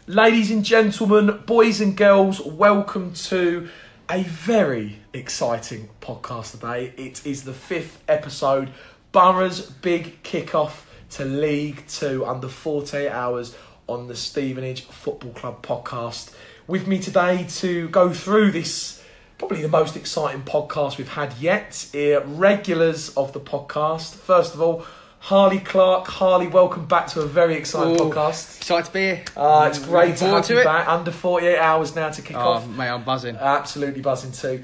Ladies and gentlemen, boys and girls, welcome to a very exciting podcast today. It is the 5th episode, Borough's big kickoff to League 2 under 48 hours on the Stevenage Football Club podcast. With me today to go through this, probably the most exciting podcast we've had yet, regulars of the podcast. First of all, Harley Clark. Harley, welcome back to a very exciting podcast. Excited to be here. It's great to have you back. Under 48 hours now to kick off. Mate, I'm buzzing. Absolutely buzzing too.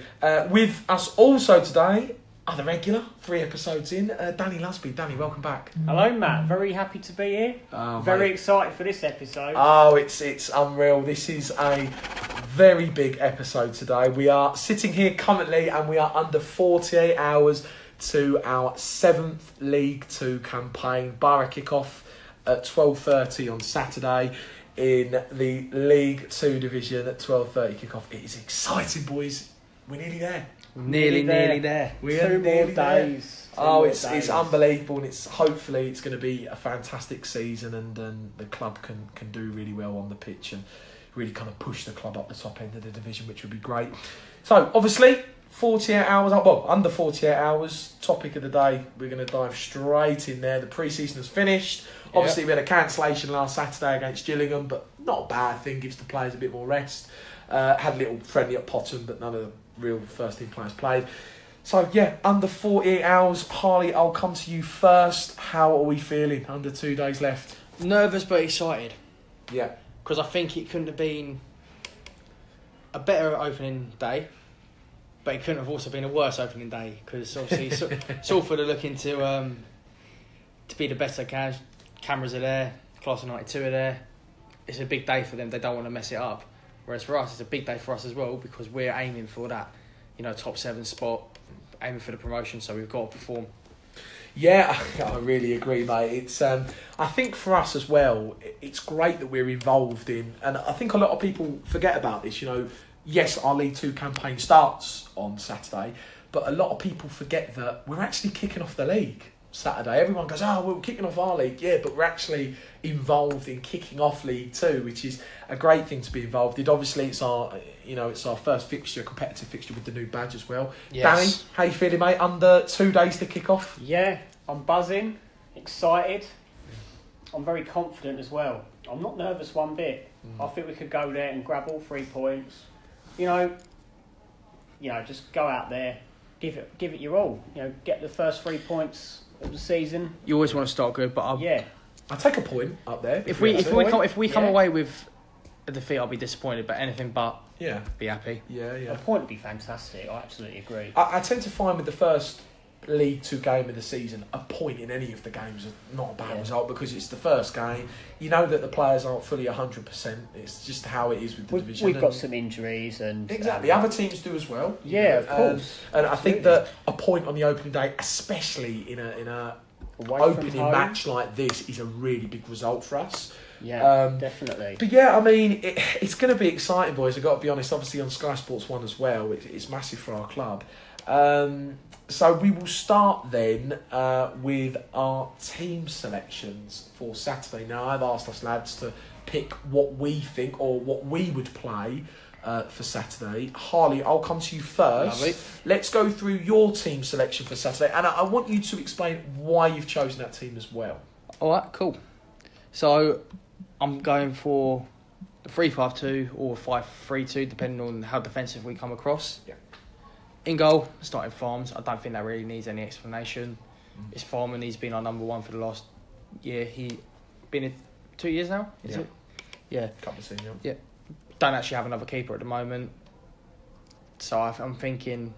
With us also today, the regular, 3 episodes in, Danny Lusby. Danny, welcome back. Hello, Matt. Very happy to be here. Very excited for this episode. It's unreal. This is a very big episode today. We are sitting here currently and we are under 48 hours to our 7th League 2 campaign. Borough kick-off at 12:30 on Saturday in the League 2 division at 12:30 kick-off. It is exciting, boys. We're nearly there. Nearly there. We Two are more nearly there. days. It's unbelievable, and hopefully it's going to be a fantastic season, and the club can do really well on the pitch and really kind of push the club up the top end of the division, which would be great. So obviously, 48 hours, under 48 hours, topic of the day, we're going to dive straight in there. The pre-season has finished. Obviously, we had a cancellation last Saturday against Gillingham, but not a bad thing, gives the players a bit more rest. Had a little friendly at Potham, but none of the real first-team players played. So, under 48 hours. Harley, I'll come to you first. How are we feeling under 2 days left? Nervous but excited. Yeah. Because I think it couldn't have been a better opening day, but it couldn't have also been a worse opening day, because obviously Salford are looking to be the best they can. Cameras are there, Class of 92 are there. It's a big day for them. They don't want to mess it up. Whereas for us, it's a big day for us as well, because we're aiming for that, top 7 spot, aiming for the promotion. So we've got to perform. Yeah, I really agree, mate. It's I think for us as well, it's great that we're involved in, and I think a lot of people forget about this. Yes, our League 2 campaign starts on Saturday, but a lot of people forget that we're actually kicking off the league Saturday. Everyone goes, we're kicking off our league. Yeah, but we're actually involved in kicking off League 2, which is a great thing to be involved in. Obviously, it's our first fixture, competitive fixture with the new badge as well. Yes. Danny, how you feeling, mate? Under 2 days to kick off? Yeah, I'm buzzing, excited. I'm very confident as well. I'm not nervous one bit. I think we could go there and grab all 3 points. Just go out there, give it your all. Get the first 3 points of the season. You always want to start good, but I'll take a point up there. If we come away with a defeat, I'll be disappointed. But anything but be happy. Yeah. A point would be fantastic. I absolutely agree. I tend to find with the first League 2 game of the season, a point in any of the games is not a bad result, because it's the first game. You know that the players aren't fully 100%. It's just how it is with the division. We've got some injuries and exactly other teams do as well. Yeah, of course. And I think that a point on the opening day, especially in a opening match like this, is a really big result for us. Yeah, definitely. But yeah, I mean, it's going to be exciting, boys. I've got to be honest. Obviously on Sky Sports 1 as well. It's massive for our club. So we will start then with our team selections for Saturday. Now, I've asked us lads to pick what we think or what we would play for Saturday. Harley, I'll come to you first. Lovely. Let's go through your team selection for Saturday, and I want you to explain why you've chosen that team as well. All right, cool. So I'm going for a 3-5-2 or 5-3-2, depending on how defensive we come across. Yeah. In goal, starting Farms. I don't think that really needs any explanation. It's Farman. He's been our number 1 for the last year. He been in 2 years now. Is it? Yeah. Couple of seasons. Yeah. Don't actually have another keeper at the moment, so I'm thinking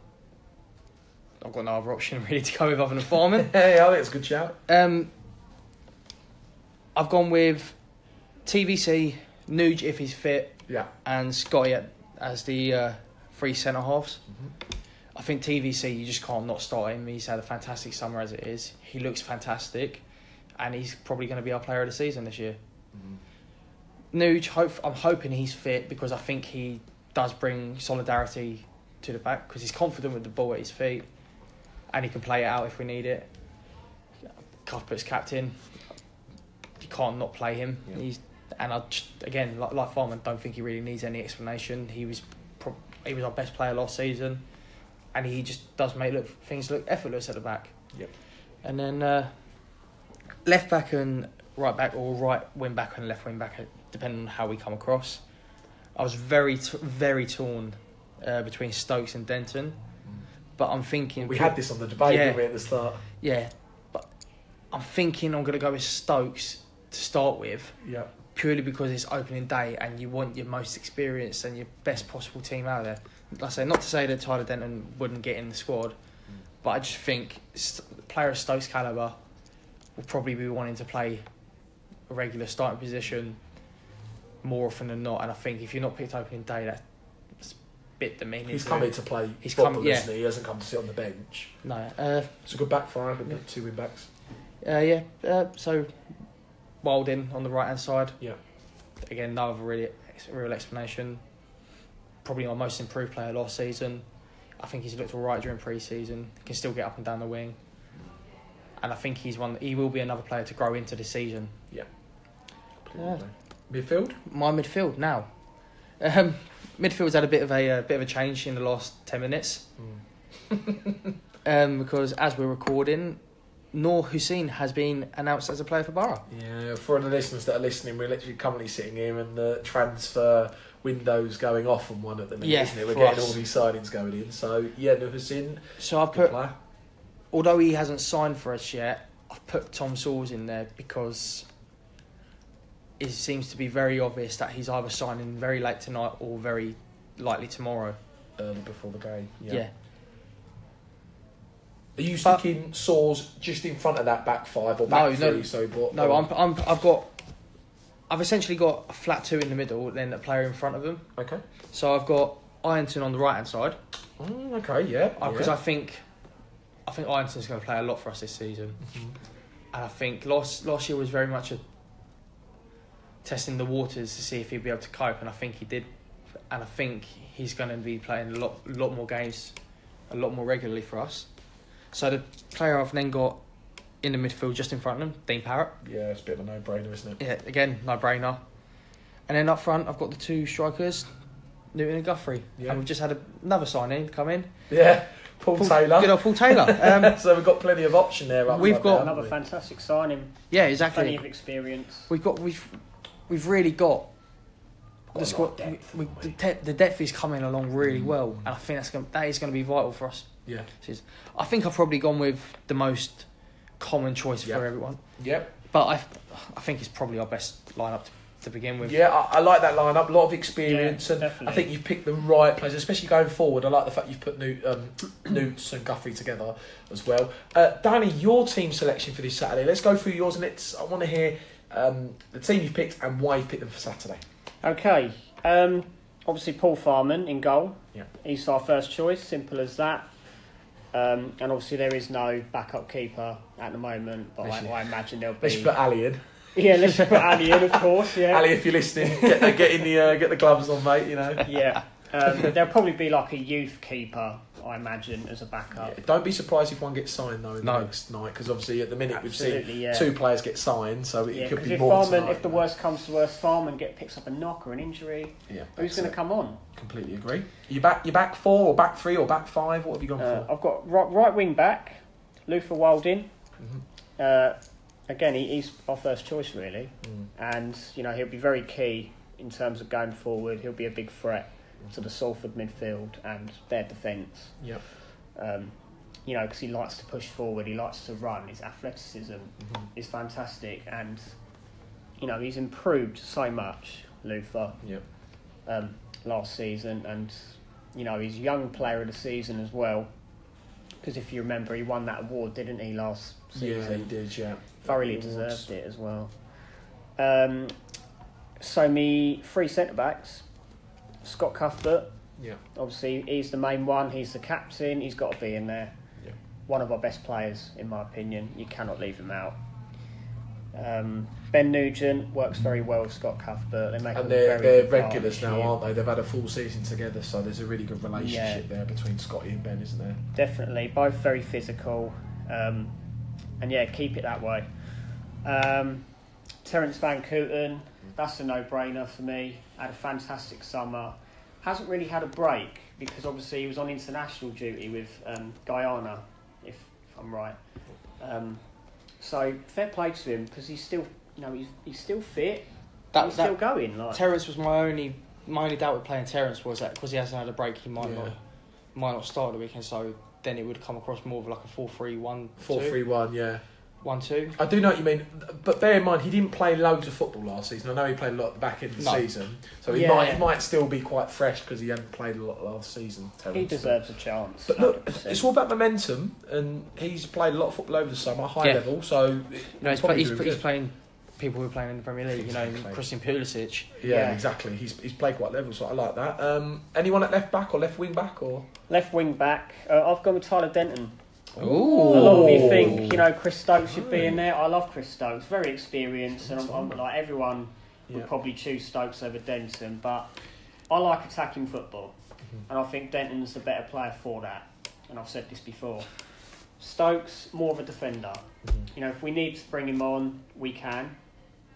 I've got no other option really to go with other than Farman. Hey, I think it's a good shout. I've gone with TVC, Nuge if he's fit, and Scotty as the 3 centre halves. Mm-hmm. I think TVC, you just can't not start him. He's had a fantastic summer as it is. He looks fantastic, and he's probably going to be our player of the season this year. Mm-hmm. Nuge, I'm hoping he's fit, because I think he does bring solidarity to the back, because he's confident with the ball at his feet, and he can play it out if we need it. Cuthbert's captain. You can't not play him. Yeah. And again, like Farman, don't think he really needs any explanation. He was our best player last season, and he just does make things look effortless at the back. Yep. And then left back and right back, or right wing back and left wing back, depending on how we come across. I was very torn between Stokes and Denton, but I'm thinking we had this on the debate, didn't we, at the start? Yeah, but I'm thinking I'm going to go with Stokes to start with. Yeah. Purely because it's opening day and you want your most experienced and your best possible team out there. Like I say, not to say that Tyler Denton wouldn't get in the squad, but I just think a player of Stokes' calibre will probably be wanting to play a regular starting position more often than not. And I think if you're not picked opening day, that's a bit demeaning. He's come here to play football, isn't he? He hasn't come to sit on the bench. No. It's a good back five with the 2 wing backs. So Wilding on the right hand side. Yeah. Again, no other real explanation. Probably our most improved player last season. I think he's looked all right during pre-season. Can still get up and down the wing. And I think he will be another player to grow into this season. Yeah. Midfield? My midfield now. Midfield's had a bit of a change in the last 10 minutes. Because as we're recording, Noor Hussein has been announced as a player for Borough. Yeah, for the listeners that are listening, we're literally currently sitting here and the transfer window's going off on one at the minute, isn't it? We're getting all these signings going in. So, Noor Hussein, so I've put, player. Although he hasn't signed for us yet, I've put Tom Sawes in there because it seems to be very obvious that he's either signing very late tonight or very likely tomorrow. Early before the game, yeah. Are you sticking Sawes just in front of that back five or back three? I've essentially got a flat 2 in the middle, then a player in front of them. Okay. So I've got Ironton on the right hand side. Okay, yeah. Because I think Ironton's going to play a lot for us this season, and I think last year was very much a testing the waters to see if he'd be able to cope, and I think he did, and I think he's going to be playing a lot more games, a lot more regularly for us. So the player I've then got in the midfield just in front of him, Dean Parrott. Yeah, it's a bit of a no-brainer, isn't it? Yeah, again, no-brainer. And then up front, I've got the 2 strikers, Newton and Guthrie. Yeah. And we've just had another signing come in. Yeah, Paul Taylor. Good old Paul Taylor. So we've got plenty of option there. We've got another fantastic signing. Yeah, exactly. Plenty of experience. We've really got the squad. The depth is coming along really well, and I think that is going to be vital for us. Yeah. I think I've probably gone with the most common choice for everyone. Yep. But I think it's probably our best lineup to begin with. Yeah, I like that lineup. A lot of experience, and definitely. I think you've picked the right players, especially going forward. I like the fact you've put Newts and Guthrie together as well. Danny, your team selection for this Saturday. Let's go through yours, and I want to hear the team you've picked and why you've picked them for Saturday. Okay. Obviously, Paul Farman in goal. Yeah. He's our first choice. Simple as that. And obviously there is no backup keeper at the moment, but I imagine there'll be. Let's put Ali in. Yeah, let's put Ali in, of course. Yeah, Ali, if you're listening, get the gloves on, mate. You know. Yeah, there'll probably be like a youth keeper, I imagine, as a backup. Yeah, don't be surprised if one gets signed though in the next night, because obviously at the minute we've seen 2 players get signed, so it could be more tonight. If the worst comes to worst, Farman picks up a knock or an injury. Yeah, who's going to come on? Completely agree. You back 4 or back 3 or back 5? What have you gone for? I've got right wing back, Luther Wilding. Again, he's our first choice really, and he'll be very key in terms of going forward. He'll be a big threat to the Salford midfield and their defence. Yep. Because he likes to push forward, he likes to run. His athleticism is fantastic, and he's improved so much, Luther. Yep. Last season, and he's young player of the season as well. Because if you remember, he won that award, didn't he, last season? Yeah, he did. Yeah, thoroughly deserved it as well. So me 3 centre backs. Scott Cuthbert. Yeah. Obviously, he's the main one. He's the captain. He's got to be in there. Yeah. One of our best players, in my opinion. You cannot leave him out. Ben Nugent works very well with Scott Cuthbert. They're regulars now, aren't they? They've had a full season together, so there's a really good relationship there between Scotty and Ben, isn't there? Definitely, both very physical, and keep it that way. Terence Van Kooten, that's a no-brainer for me. Had a fantastic summer. Hasn't really had a break because obviously he was on international duty with Guyana, if I'm right. So fair play to him because he's still, he's still fit. He's still going. Like. Terence was my only doubt with playing Terence was that because he hasn't had a break, he might not start the weekend. So then it would come across more of like a 4-3-1. 4-3-1, yeah. 1-2. I do know what you mean, but bear in mind he didn't play loads of football last season. I know he played a lot at the back end of the season, so he might still be quite fresh because he hadn't played a lot last season. He deserves a chance. But look, 100%. It's all about momentum, and he's played a lot of football over the summer, high level. So he's playing people who are playing in the Premier League. Exactly. Christian Pulisic. Yeah, exactly. He's played quite level, so I like that. Anyone at left back or left wing back or left wing back? I've gone with Tyler Denton. Ooh. A lot of you think, Chris Stokes should be in there. I love Chris Stokes, very experienced, and I'm like everyone would probably choose Stokes over Denton, but I like attacking football, and I think Denton's the better player for that. And I've said this before. Stokes more of a defender. If we need to bring him on, we can.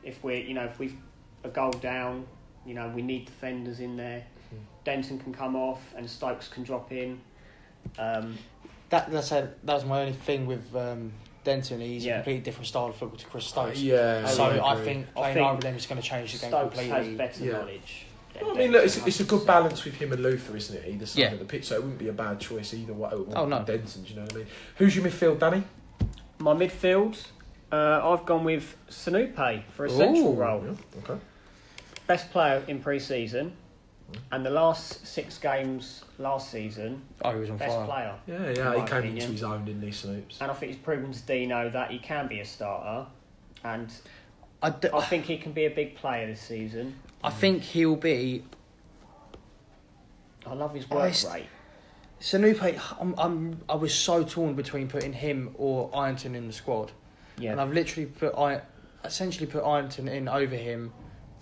If we've a goal down, we need defenders in there. Denton can come off, and Stokes can drop in. That was my only thing with Denton. He's a completely different style of football to Chris Stokes. I think playing either of them is going to change the game completely. Stokes has better knowledge. Well, I mean, look, it's a good balance with him and Luther, isn't it? Either side of the pitch, so it wouldn't be a bad choice either way. Denton, do you know what I mean? Who's your midfield, Danny? My midfield, I've gone with Sanupe for a central role. Yeah, okay. Best player in pre-season. And the last 6 games last season, he was on best fire. player. Yeah, he came into his own, didn't he, Snoops? And I think he's proven to Dino that he can be a starter. And I think he can be a big player this season. I think he'll be... I love his work rate. Sanupe, I was so torn between putting him or Ironton in the squad. Yeah. And I've literally essentially put Ironton in over him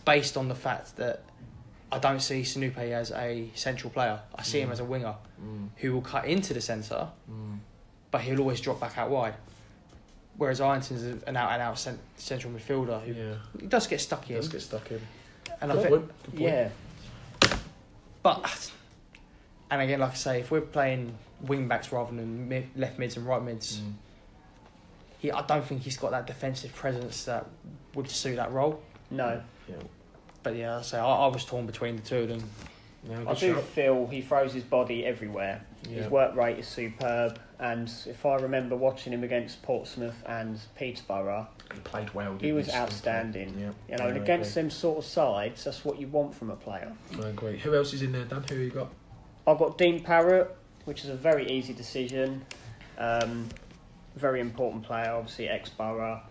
based on the fact that I don't see Sanupe as a central player. I see him as a winger who will cut into the centre, but he'll always drop back out wide. Whereas Ironton's an out-and-out central midfielder who he does get stuck in. And I think, and again, like I say, if we're playing wing backs rather than left mids and right mids, I don't think he's got that defensive presence that would suit that role. No. Yeah. But I was torn between the two of them. I do feel he throws his body everywhere. Yeah. His work rate is superb, and if I remember watching him against Portsmouth and Peterborough, he played well. He was outstanding. Yeah. And against them sort of sides, that's what you want from a player. I agree. Who else is in there, Dan? Who have you got? I've got Dean Parrott, which is a very easy decision. Very important player, obviously ex-Borough.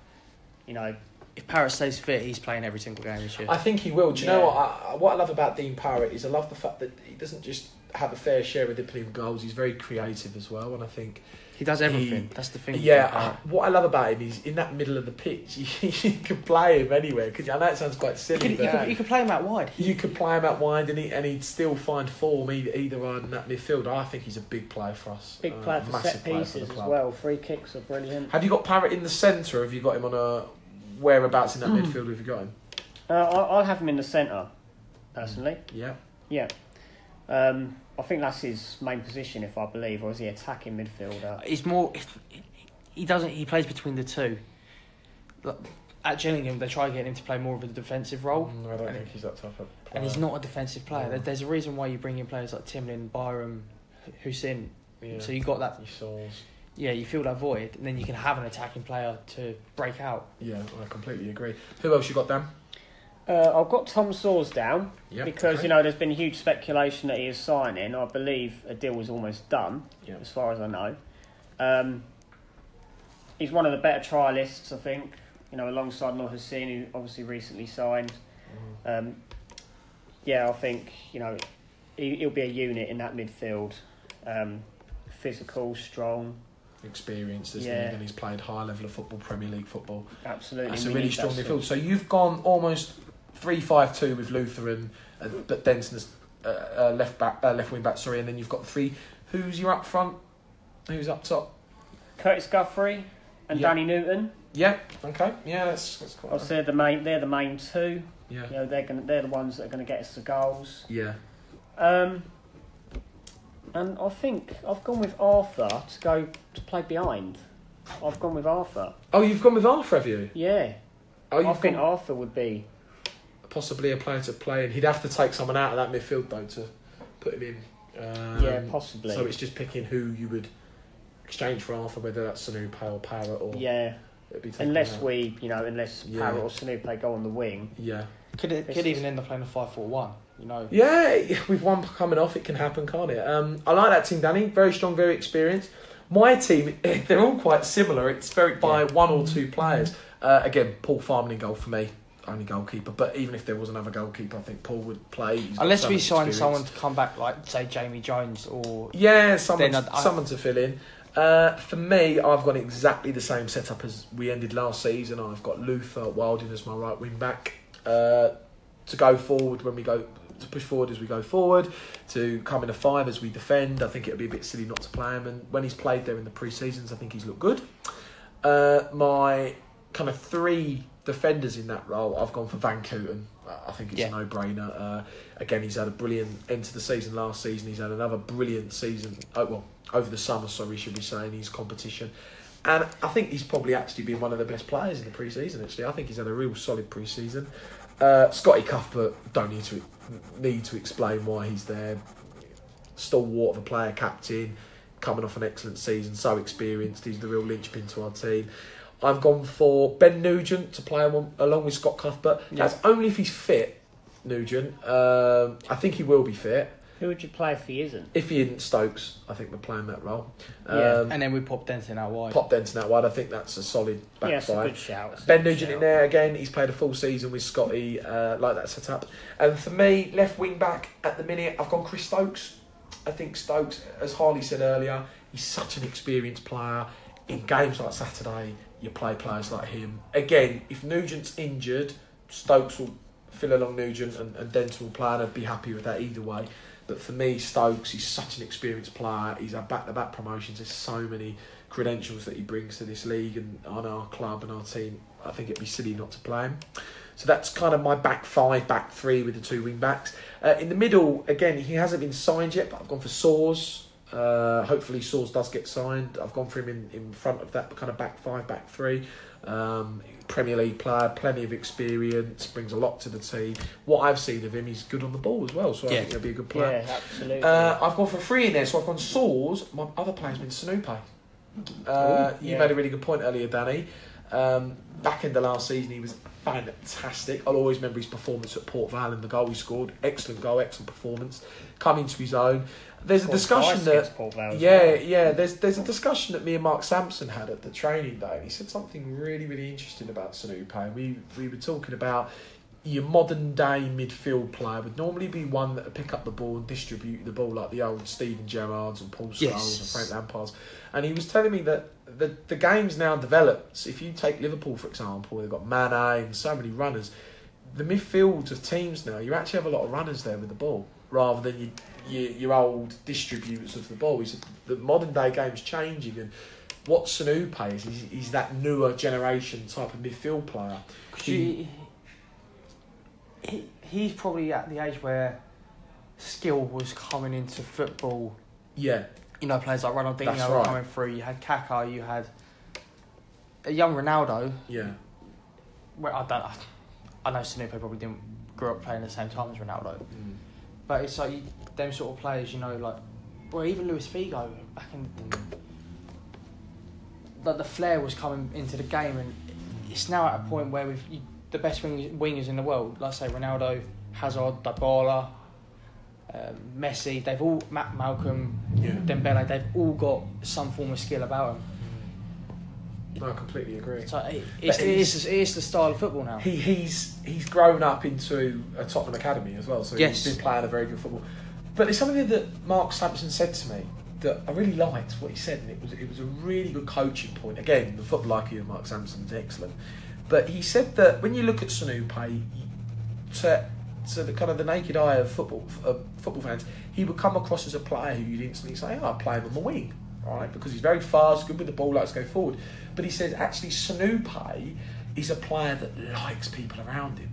If Parrott stays fit, he's playing every single game this year. I think he will. Do you know what I love about Dean Parrott is I love the fact that he doesn't just have a fair share with the goals. He's very creative as well, and I think he does everything. That's the thing. Yeah, what I love about him is in that middle of the pitch, you can play him anywhere. I know it sounds quite silly. You could play him out wide. You could play him out wide, and he'd still find form either on that midfield. I think he's a big player for us. Big player for set pieces as well. Free kicks are brilliant. Have you got Parrott in the centre, or have you got him on a whereabouts in that midfield have you got him? I'll have him in the centre, personally. Yeah. I think that's his main position, if I believe, or is he attacking midfielder? He's more. He plays between the two. At Gillingham, they try to get him to play more of a defensive role. I don't think he's that type of player. And he's not a defensive player. Yeah. There's a reason why you bring in players like Timlin, Byram, Hussein. Yeah. So you got that. Yeah, you fill that void, and then you can have an attacking player to break out. Yeah, I completely agree. Who else you got, Dan? I've got Tom Sawes down because there's been huge speculation that he is signing. I believe a deal was almost done, as far as I know. He's one of the better trialists, I think. Alongside Noor Hussein, who obviously recently signed. I think he'll be a unit in that midfield. Physical, strong. Experienced, isn't he? And he's played high level of football, Premier League football. Absolutely. That's a really strong midfield. So you've gone almost 3-5-2 with Luther but Denton's left wing back. And then you've got 3. Who's your up front? Who's up top? Curtis Guthrie, and Danny Newton. Yeah. Okay. Yeah, that's quite. Obviously, they're the main two. Yeah. You know, they're the ones that are going to get us the goals. Yeah. And I think I've gone with Arthur to play behind. I've gone with Arthur. Oh, you've gone with Arthur, have you? Yeah. Oh, I think Arthur would be possibly a player to play in. He'd have to take someone out of that midfield though to put him in. Yeah, possibly. So it's just picking who you would exchange for Arthur, whether that's Sanupe or Parrott or unless Parrott or Sanupe go on the wing. Yeah. Could even end up playing a 5-4-1. You know. Yeah, with one coming off, it can happen, can't it? I like that team, Danny. Very strong, very experienced. My team, they're all quite similar. It's very by one or two players. Again, Paul Farman in goal for me, only goalkeeper. But even if there was another goalkeeper, I think Paul would play. Unless we sign someone to come back, like say Jamie Jones or someone to fill in. For me, I've got exactly the same setup as we ended last season. I've got Luther Wilding as my right wing back to go forward when we go. To push forward as we go forward, to come in a 5 as we defend. I think it would be a bit silly not to play him. And when he's played there in the pre-seasons, I think he's looked good. My kind of 3 defenders in that role, I've gone for Van Kooten. I think it's a no-brainer. Again, he's had a brilliant end to the season last season. He's had another brilliant season. Over the summer, should we say, in his competition. And I think he's probably actually been one of the best players in the pre-season, actually. I think he's had a real solid pre-season. Scotty Cuthbert, don't need to explain why he's there. Stalwart of a player, captain, coming off an excellent season, so experienced. He's the real linchpin to our team. I've gone for Ben Nugent to play along with Scott Cuthbert. That's only if he's fit, Nugent. I think he will be fit. Who would you play if he isn't? If he isn't, Stokes, I think we're playing that role. And then we pop Denton out wide. I think that's a solid back five. That's a good shout. Ben Nugent in there again. He's played a full season with Scotty. Like that setup. And for me, left wing back at the minute, I've gone Chris Stokes. I think Stokes, as Harley said earlier, he's such an experienced player. In games like Saturday, you play players like him. Again, if Nugent's injured, Stokes will fill along Nugent and Denton will play, and I'd be happy with that either way. But for me, Stokes, he's such an experienced player. He's had back-to-back promotions. There's so many credentials that he brings to this league and on our club and our team. I think it'd be silly not to play him. So that's kind of my back 5, back 3 with the 2 wing-backs. In the middle, again, he hasn't been signed yet, but I've gone for Soares. Hopefully Soares does get signed. I've gone for him in front of that kind of back 5, back 3. Premier League player, plenty of experience, brings a lot to the team. What I've seen of him, he's good on the ball as well, so I think he'll be a good player. Yeah, absolutely. I've gone for 3 in there, so I've gone Soares. My other player's been Sanupe. You made a really good point earlier, Danny. Back in the last season, he was fantastic. I'll always remember his performance at Port Vale and the goal he scored. Excellent goal, excellent performance. Coming to his own. There's a discussion that there's a discussion that me and Mark Sampson had at the training day, and he said something really, really interesting about Sanupe. We were talking about your modern day midfield player would normally be one that would pick up the ball and distribute the ball like the old Steven Gerrards and Paul Scholes and Frank Lampards. And he was telling me that the game's now developed. If you take Liverpool, for example, they've got Mane and so many runners. The midfields of teams now, you actually have a lot of runners there with the ball, rather than your old distributors of the ball. The modern day game's changing, and what Sanupe is he's that newer generation type of midfield player. He's probably at the age where skill was coming into football. Yeah. You know, players like Ronaldinho were coming through. You had Kaká, you had a young Ronaldo. Yeah. Where I know Sanupe probably didn't grow up playing at the same time as Ronaldo. But it's like them sort of players, you know, like, well, even Luis Figo back in, like the flair was coming into the game, and it's now at a point where the best wingers in the world, like say Ronaldo, Hazard, Dybala, Messi, they've all Malcolm, Dembele, they've all got some form of skill about them. No, I completely agree. So it is the style of football now. He's grown up into a Tottenham academy as well, so he's been playing a very good football. But there's something that Mark Sampson said to me that I really liked what he said, and it was a really good coaching point. Again, the football IQ of Mark Sampson is excellent. But he said that when you look at Sanupe, to the kind of the naked eye of football fans, he would come across as a player who you'd instantly say, "Oh, I play him on the wing." right? Because he's very fast, good with the ball, likes to go forward. But he says actually Snoopay is a player that likes people around him.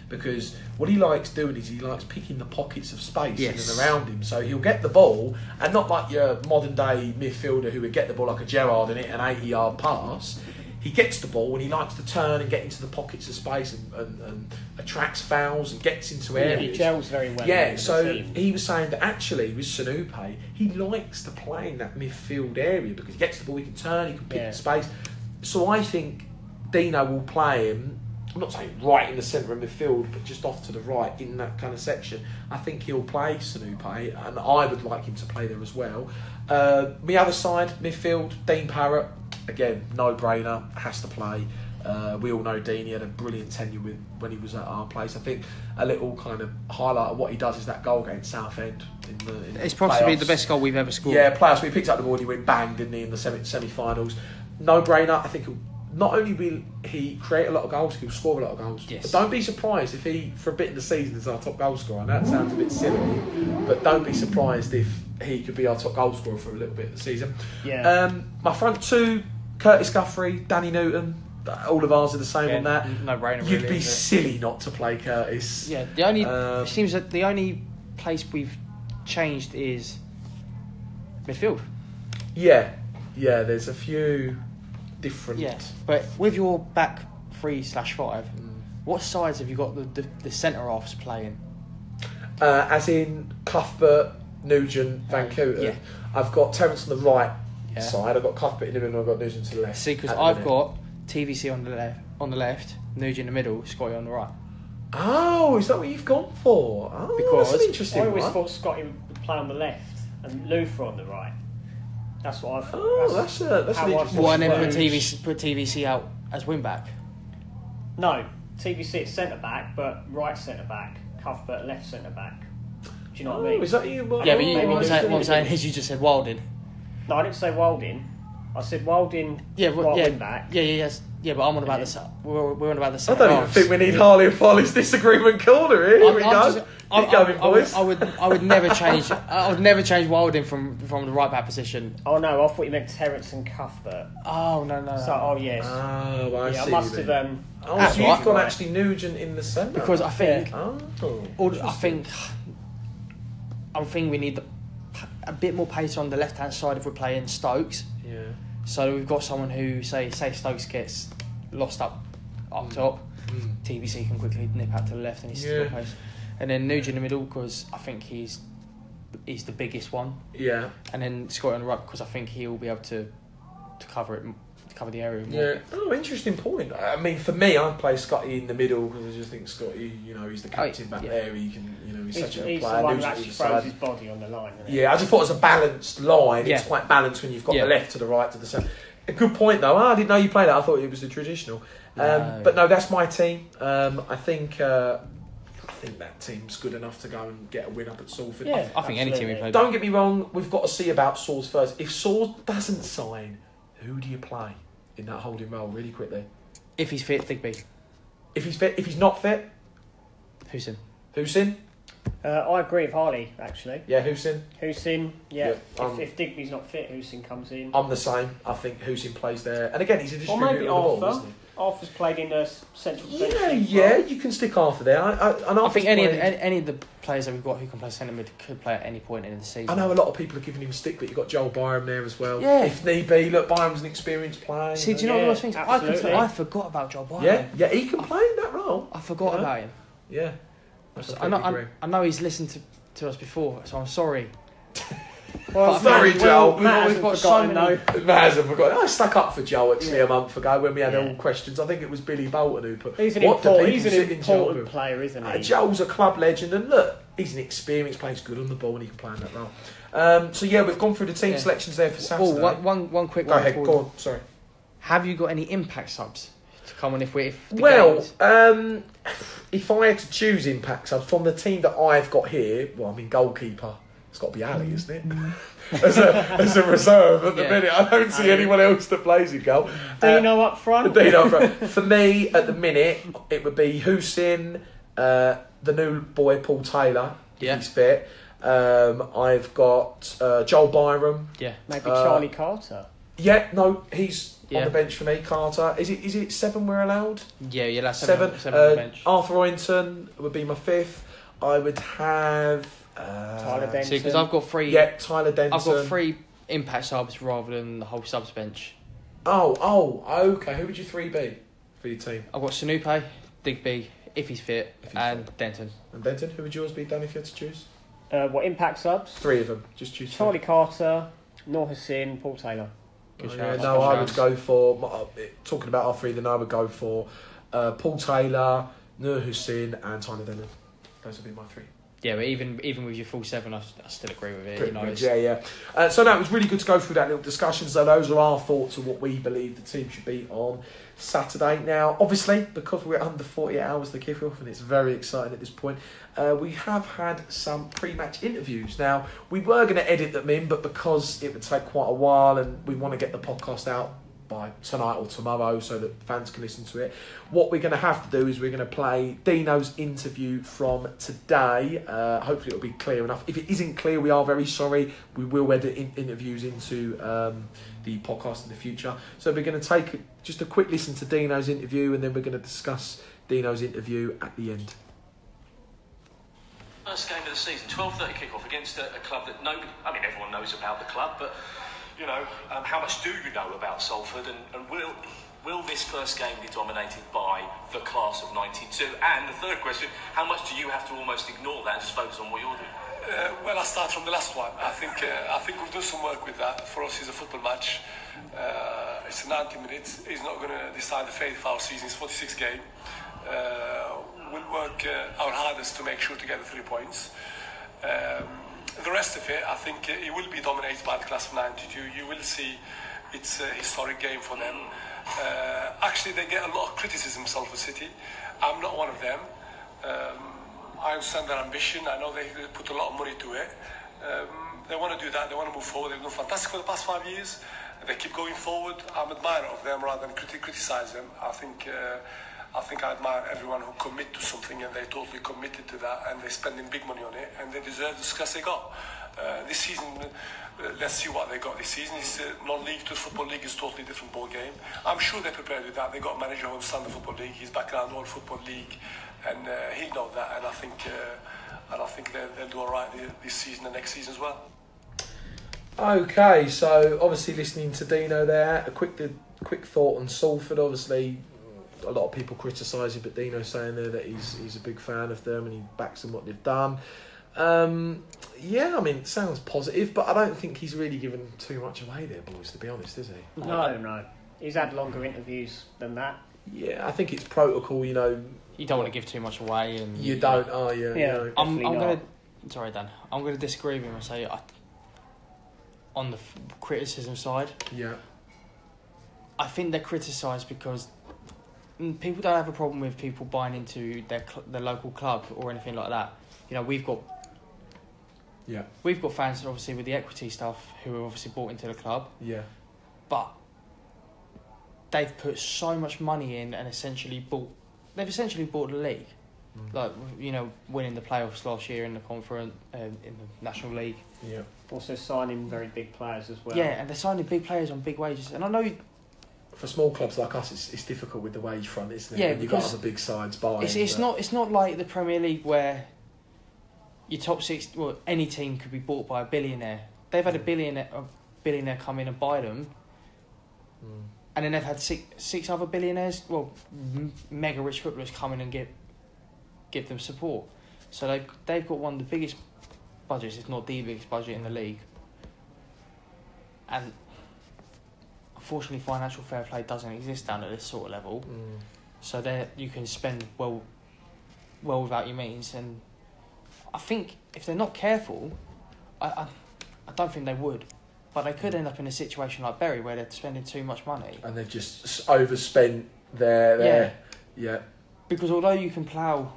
Because what he likes doing is he likes picking the pockets of space in and around him. So he'll get the ball, and not like your modern day midfielder who would get the ball like a Gerrard and hit an 80-yard pass. He gets the ball and he likes to turn and get into the pockets of space and attracts fouls and gets into areas. He gels very well. Yeah, so he was saying that actually with Snoopay, he likes to play in that midfield area because he gets the ball, he can turn, he can pick the space. So I think Dino will play him, I'm not saying right in the centre of midfield, but just off to the right in that kind of section. I think he'll play Snoopay, and I would like him to play there as well. The other side, midfield, Dean Parrott, again, no-brainer, has to play. We all know Dean, he had a brilliant tenure when he was at our place. I think a little kind of highlight of what he does is that goal against Southend. It's possibly the best goal we've ever scored. Yeah, playoffs. We picked up the ball and he went bang, didn't he, in the semi-finals. No-brainer. I think not only will he create a lot of goals, he'll score a lot of goals. Yes. But don't be surprised if he, for a bit of the season, is our top goal scorer. And that sounds a bit silly, but don't be surprised if he could be our top goal scorer for a little bit of the season. Yeah. My front two, Curtis Guthrie, Danny Newton. All of ours are the same on that. No brainer. You'd be silly not to play Curtis. Yeah. The only it seems that the only place we've changed is midfield. Yeah. There's a few different. Yeah, but with your back 3/5, what sides have you got the centre halves playing? As in Cuthbert, Nugent, Van Kooten. Yeah. I've got Terence on the right side. I've got Cuthbert in the middle. I've got Nugent to the left. See, because I've got TVC on the left, Nugent in the middle, Scotty on the right. Oh, is that what you've gone for? Oh, because that's an interesting I always one. thought Scotty would play on the left and Luther on the right. That's what I thought. Oh, that's an interesting Well, and then one. put TVC out as wing back. No, TVC at centre back, but right centre back, Cuthbert left centre back. Do you know what I mean? Is that you? Yeah, but what I'm saying is you just said Wilding. No, I didn't say Wilding. I said Wilding wing back. Yeah, but I'm on about the we're on about the I centre don't even halves. think we need Harley and Foley's disagreement corner here. Here we go. Keep going, boys. I would never change. I would never change Wilding from the right back position. Oh no, I thought you meant Terence and Cuthbert. Oh no. So yes. Oh, I see. I must have. So you've got actually Nugent in the centre because I think. I think we need a bit more pace on the left-hand side if we're playing Stokes. Yeah. So we've got someone who, say Stokes gets lost up top, TVC can quickly nip out to the left and he's still got pace. And then Nugent in the middle because I think he's the biggest one. Yeah. And then Scott on the right because I think he'll be able to cover the area more. Yeah. Oh, interesting point. I mean, for me, I'd play Scotty in the middle because I just think Scotty, he's the captain back there. He can, he's such a player. He's the one who actually throws his body on the line. Yeah, I just thought it was a balanced line. It's quite balanced when you've got the left to the right to the centre. A good point though. I didn't know you played that. I thought it was the traditional. But no, that's my team. I think that team's good enough to go and get a win up at Salford. Yeah, I think any team we play. Don't get me wrong. We've got to see about Saws first. If Saws doesn't sign, who do you play in that holding role? Really quickly. If he's fit, Digby. If he's fit. If he's not fit, Hussein. I agree with Harley, actually. Yeah, Hussein. Yeah. If Digby's not fit, Hussein comes in. I'm the same. I think Hussein plays there. And again, he's a Or distributor maybe of the ball, isn't he? Arthur's played in the central Yeah, you can stick Arthur there. I think any of the players that we've got who can play centre mid could play at any point in the season. I know a lot of people are giving him stick, but you've got Joel Byram there as well. Yeah. If need be, look, Byram's an experienced player. See, do you know what I was thinking? I forgot about Joel Byram. Yeah, he can play in that role. I forgot about him. Yeah. I know he's listened to us before, so I'm sorry. Well, sorry, Joel. We've got so many. Matt hasn't forgotten. I stuck up for Joel actually a month ago when we had all questions. I think it was Billy Bolton who put. He's an important player, isn't he? Joel's a club legend, and look, he's an experienced player. He's good on the ball, and he can play in that role. So yeah, we've gone through the team selections there for Saturday. One quick one. Go ahead. Go on. Sorry. Have you got any impact subs to come on if the if I had to choose impact subs from the team that I've got here, goalkeeper. It's got to be Ali, isn't it? as a reserve at the minute. I don't see anyone else that plays in goal. Dino up front. For me, at the minute, it would be Hussein, the new boy Paul Taylor, if he's fit. I've got Joel Byram. Yeah. Maybe Charlie Carter. Yeah, no, he's on the bench for me. Carter. Is it 7 we're allowed? Yeah, you'll have 7. Seven on the bench. Arthur Orrington would be my 5th. I would have Tyler Denton. See, because I've got 3. Yeah, Tyler Denton. I've got 3 impact subs rather than the whole subs bench. Oh, okay. Who would your 3 be for your team? I've got Sanupe, Digby, if he's fit, and Denton. And Denton, who would yours be, Dan, if you had to choose? What impact subs? 3 of them. Just choose. Charlie Carter, Noor Hussain, Paul Taylor. I would go for, talking about our 3, then I would go for Paul Taylor, Noor Hussain, and Tyler Denton. Those would be my 3. Yeah, but even with your full 7, I still agree with it. Pretty much, yeah. So no, it was really good to go through that little discussion. So those are our thoughts on what we believe the team should be on Saturday. Now, obviously, because we're under 48 hours to kick off, and it's very exciting at this point, we have had some pre-match interviews. Now, we were going to edit them in, but because it would take quite a while, and we want to get the podcast out by tonight or tomorrow so that fans can listen to it, what we're going to have to do is we're going to play Dino's interview from today. Hopefully it'll be clear enough. If it isn't clear, we are very sorry. We will edit interviews into the podcast in the future. So we're going to take just a quick listen to Dino's interview, and then we're going to discuss Dino's interview at the end. First game of the season, 12:30 kick-off against a club that everyone knows about the club, but how much do you know about Salford, and will this first game be dominated by the class of '92? And the third question, how much do you have to almost ignore that and just focus on what you're doing? Well, I start from the last one. I think we've done some work with that. For us, it's a football match. It's 90 minutes. It's not going to decide the fate of our season. It's 46 game. We'll work our hardest to make sure to get the 3 points. The rest of it, I think it will be dominated by the class of '92. You will see it's a historic game for them. Actually, they get a lot of criticism, Salford City. I'm not one of them. I understand their ambition. I know they put a lot of money to it. They want to do that. They want to move forward. They've done fantastic for the past 5 years. They keep going forward. I'm an admirer of them rather than criticise them. I think I admire everyone who commit to something, and they're totally committed to that, and they're spending big money on it, and they deserve the success they got. This season, let's see what they got this season. It's non-league to football league is a totally different ball game. I'm sure they're prepared with that. They got a manager who understands the football league. He's background all football league, and he'll know that. And I think they'll do all right this season and next season as well. Okay, so obviously listening to Dino there, a quick thought on Salford. Obviously, a lot of people criticise him, but Dino's saying there that he's a big fan of them and he backs them what they've done. It sounds positive, but I don't think he's really given too much away there, boys, to be honest, is he? No. He's had longer interviews than that. Yeah, I think it's protocol, You don't want to give too much away. And you don't, are you? Yeah, I'm going to... Sorry, Dan. I'm going to disagree with him and say, on the criticism side, yeah, I think they're criticised because people don't have a problem with people buying into their local club or anything like that. We've got fans obviously with the equity stuff who are obviously bought into the club. Yeah. But they've put so much money in and essentially bought the league. Like, winning the playoffs last year in the conference, in the National League. Yeah. Also signing very big players as well. Yeah, and they're signing big players on big wages. And I know for small clubs like us, it's difficult with the wage front, isn't it? Yeah, when you've got other big sides buying. It's not like the Premier League where your top 6, any team could be bought by a billionaire. They've had a billionaire come in and buy them, and then they've had six other billionaires, mega rich footballers come in and give them support. So they've got one of the biggest budgets, if not the biggest budget in the league. And unfortunately, financial fair play doesn't exist down at this sort of level. So there you can spend well without your means. And I think if they're not careful, I don't think they would. But they could end up in a situation like Bury where they're spending too much money. And they've just overspent their... Yeah. Because although you can plough...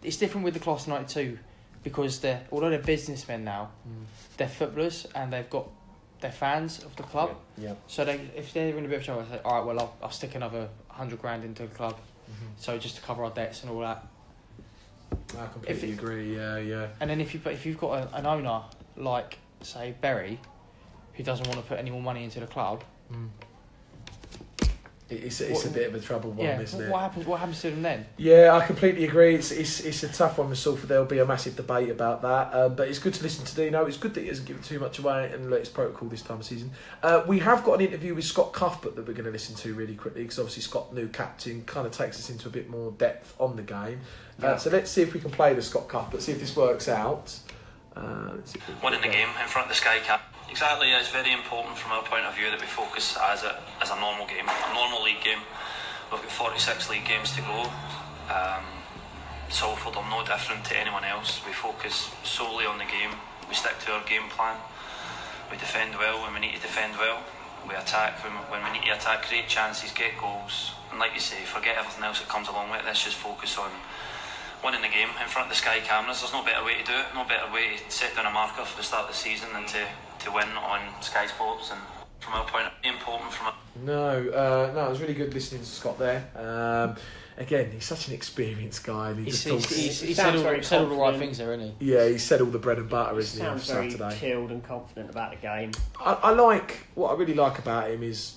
It's different with the class of 92 because although they're businessmen now, they're footballers and they're fans of the club. Yeah. So if they're in a bit of trouble, they say, all right, well, I'll stick another 100 grand into the club, so just to cover our debts and all that. I completely agree. Yeah. And then if you've got an owner like, say, Berry, who doesn't want to put any more money into the club. It's a bit of a trouble one, isn't it? What happens to them then? Yeah, I completely agree. It's a tough one with Salford. There'll be a massive debate about that. But it's good to listen to Dino. It's good that he hasn't given too much away and let his protocol this time of season. We have got an interview with Scott Cuthbert that we're going to listen to really quickly, because obviously Scott, new captain, kind of takes us into a bit more depth on the game. So let's see if we can play the Scott Cuthbert, see if this works out. Winning the game in front of the Sky Cap. Exactly, it's very important from our point of view that we focus as a normal game, a normal league game. We've got 46 league games to go. Salford are no different to anyone else. We focus solely on the game. We stick to our game plan. We defend well when we need to defend well. We attack when we need to attack, create chances, get goals. And like you say, forget everything else that comes along with it. Let's just focus on winning the game in front of the Sky cameras. There's no better way to do it, no better way to set down a marker for the start of the season than to win on Sky Sports. And from our point of view, important from No, it was really good listening to Scott there. Again, he's such an experienced guy. And he said all the right things there, isn't he? Yeah, he said all the bread and butter, isn't he, on Saturday? Saturday. Sounds very chilled and confident about the game. What I really like about him is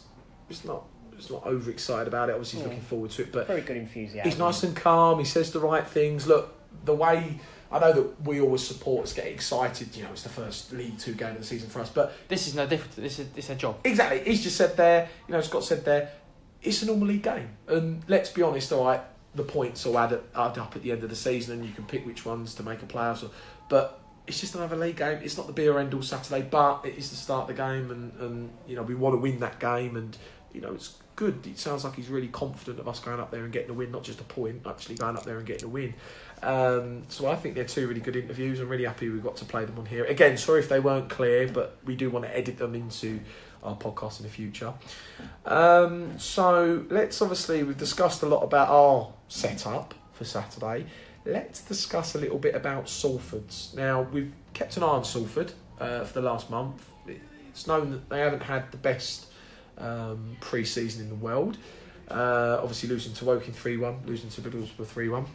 it's not overexcited about it. Obviously, he's looking forward to it, but very good enthusiasm. He's nice and calm. He says the right things. Look, the way I know that we always supporters get excited. You know, it's the first League 2 game of the season for us, but this is no different. This is a job. Exactly. He's just said there. You know, Scott said there. It's a normal league game, and let's be honest. All right, the points will add up at the end of the season, and you can pick which ones to make a playoffs. But it's just another league game. It's not the be or end all Saturday, but it is the start of the game, and you know we want to win that game, and you know it's good. It sounds like he's really confident of us going up there and getting a win, not just a point, actually going up there and getting a win. So I think they're two really good interviews. I'm really happy we got to play them on here. Again, sorry if they weren't clear, but we do want to edit them into our podcast in the future. So we've discussed a lot about our setup for Saturday. Let's discuss a little bit about Salford's. Now, we've kept an eye on Salford for the last month. It's known that they haven't had the best pre-season in the world. Obviously losing to Woking 3-1, losing to Middlesbrough 3-1.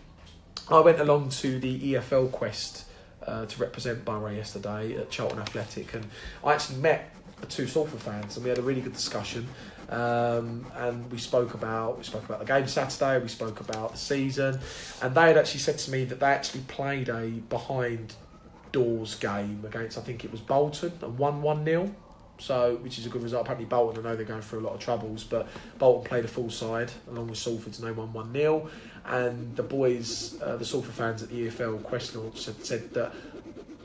I went along to the EFL Quest to represent Borough yesterday at Charlton Athletic, and I actually met the two Salford fans, and we had a really good discussion. And we spoke about the game Saturday. We spoke about the season, and they had actually said to me that they actually played a behind doors game against, I think it was Bolton, and won 1-0. So, which is a good result. Apparently Bolton, I know they're going through a lot of troubles, but Bolton played a full side along with Salford, and they won 1-0. And the boys, the Salford fans at the EFL Quest launch said that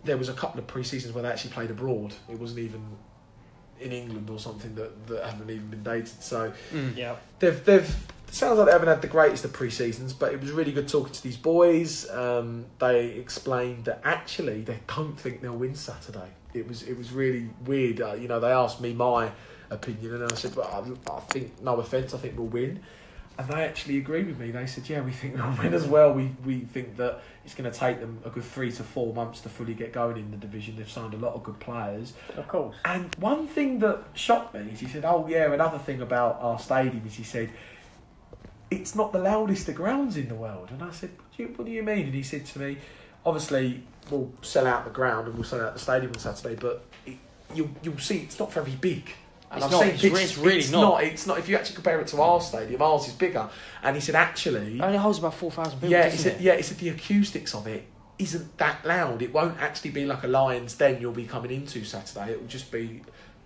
there was a couple of pre-seasons where they actually played abroad. It wasn't even in England or something that haven't even been dated. So they've sounds like they haven't had the greatest of pre-seasons, but it was really good talking to these boys. They explained that actually they don't think they'll win Saturday. It was really weird. They asked me my opinion, and I said, well, I think, no offence, I think we'll win. And they actually agreed with me. They said, yeah, we think they'll win as well. We think that it's going to take them a good 3 to 4 months to fully get going in the division. They've signed a lot of good players. Of course. And one thing that shocked me is he said, oh yeah, another thing about our stadium is he said, it's not the loudest of grounds in the world. And I said, what do you mean? And he said to me, obviously we'll sell out the ground and we'll sell out the stadium on Saturday, but you'll see it's not very big. And it's really not. It's not. If you actually compare it to our stadium, ours is bigger. And he said, actually, it only holds about 4,000 people. Yeah, he said the acoustics of it isn't that loud. It won't actually be like a Lions Den you'll be coming into Saturday. It will just be.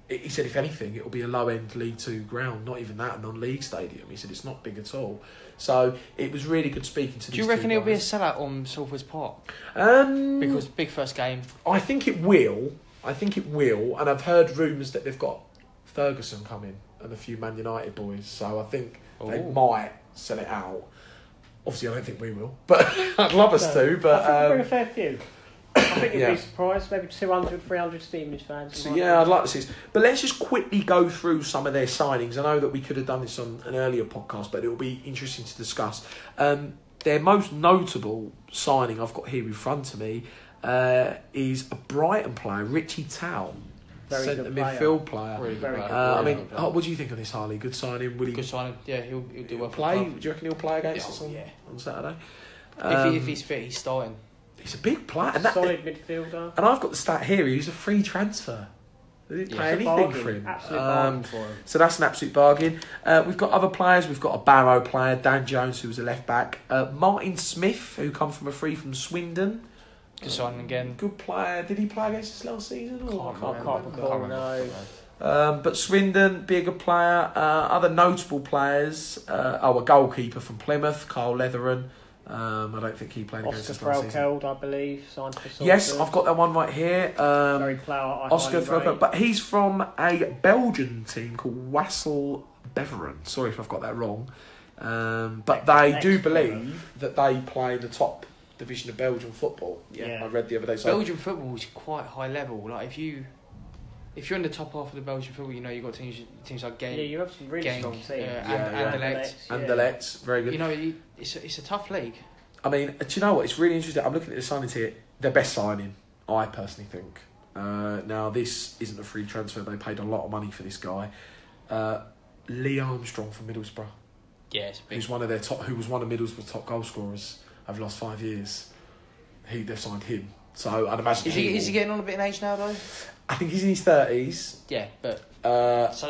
He said, if anything, it will be a low-end League 2 ground. Not even that, a non-league stadium. He said it's not big at all. So it was really good speaking to. Do you reckon it'll be a sellout on Salford's Park? Because big first game. I think it will, and I've heard rumours that they've got Ferguson coming and a few Man United boys, so I think they might sell it out. Obviously, I don't think we will, but I'd love us to. But I think we'll bring a fair few. I think you'd be surprised, maybe 200, 300 Stevenage fans. So I'd like to see this. But let's just quickly go through some of their signings. I know that we could have done this on an earlier podcast, but it will be interesting to discuss. Their most notable signing I've got here in front of me is a Brighton player, Richie Towell. Centre midfield player. Really very good. What do you think of this, Harley? Good signing. Good signing. Yeah, he'll do well. Play? Do you reckon he'll play against us on Saturday? If he's fit, he's starting. He's a big player. And solid midfielder. And I've got the stat here. He was a free transfer. They didn't pay anything for him. Absolute bargain for him. So that's an absolute bargain. We've got other players. We've got a Barrow player, Dan Jones, who was a left back. Martin Smith, who come from a free from Swindon. Good signing again. Good player. Did he play against us last season? I can't recall. No. But Swindon, be a good player. Other notable players. A goalkeeper from Plymouth, Carl Leatheran. I don't think he played against us last season. Oscar Threlkeld, I believe, signed for Salford. Yes, I've got that one right here. Very player. Oscar Threlkeld, but he's from a Belgian team called Wassel Beveren. Sorry if I've got that wrong. But they do believe that they play the top division of Belgian football. Yeah. I read the other day. So Belgian football is quite high level. Like if you're in the top half of the Belgian football, you know you've got teams like Genk. Yeah, you have some really strong teams. Anderlecht, very good. You know, it's a tough league. I mean, do you know what? It's really interesting. I'm looking at the signings here. Their best signing, I personally think. Now, this isn't a free transfer. They paid a lot of money for this guy. Lee Armstrong from Middlesbrough. Yes, who was one of Middlesbrough's top goal scorers over the last 5 years. They've signed him. So I'd imagine is he getting on a bit in age now though? I think he's in his 30s. Yeah, but so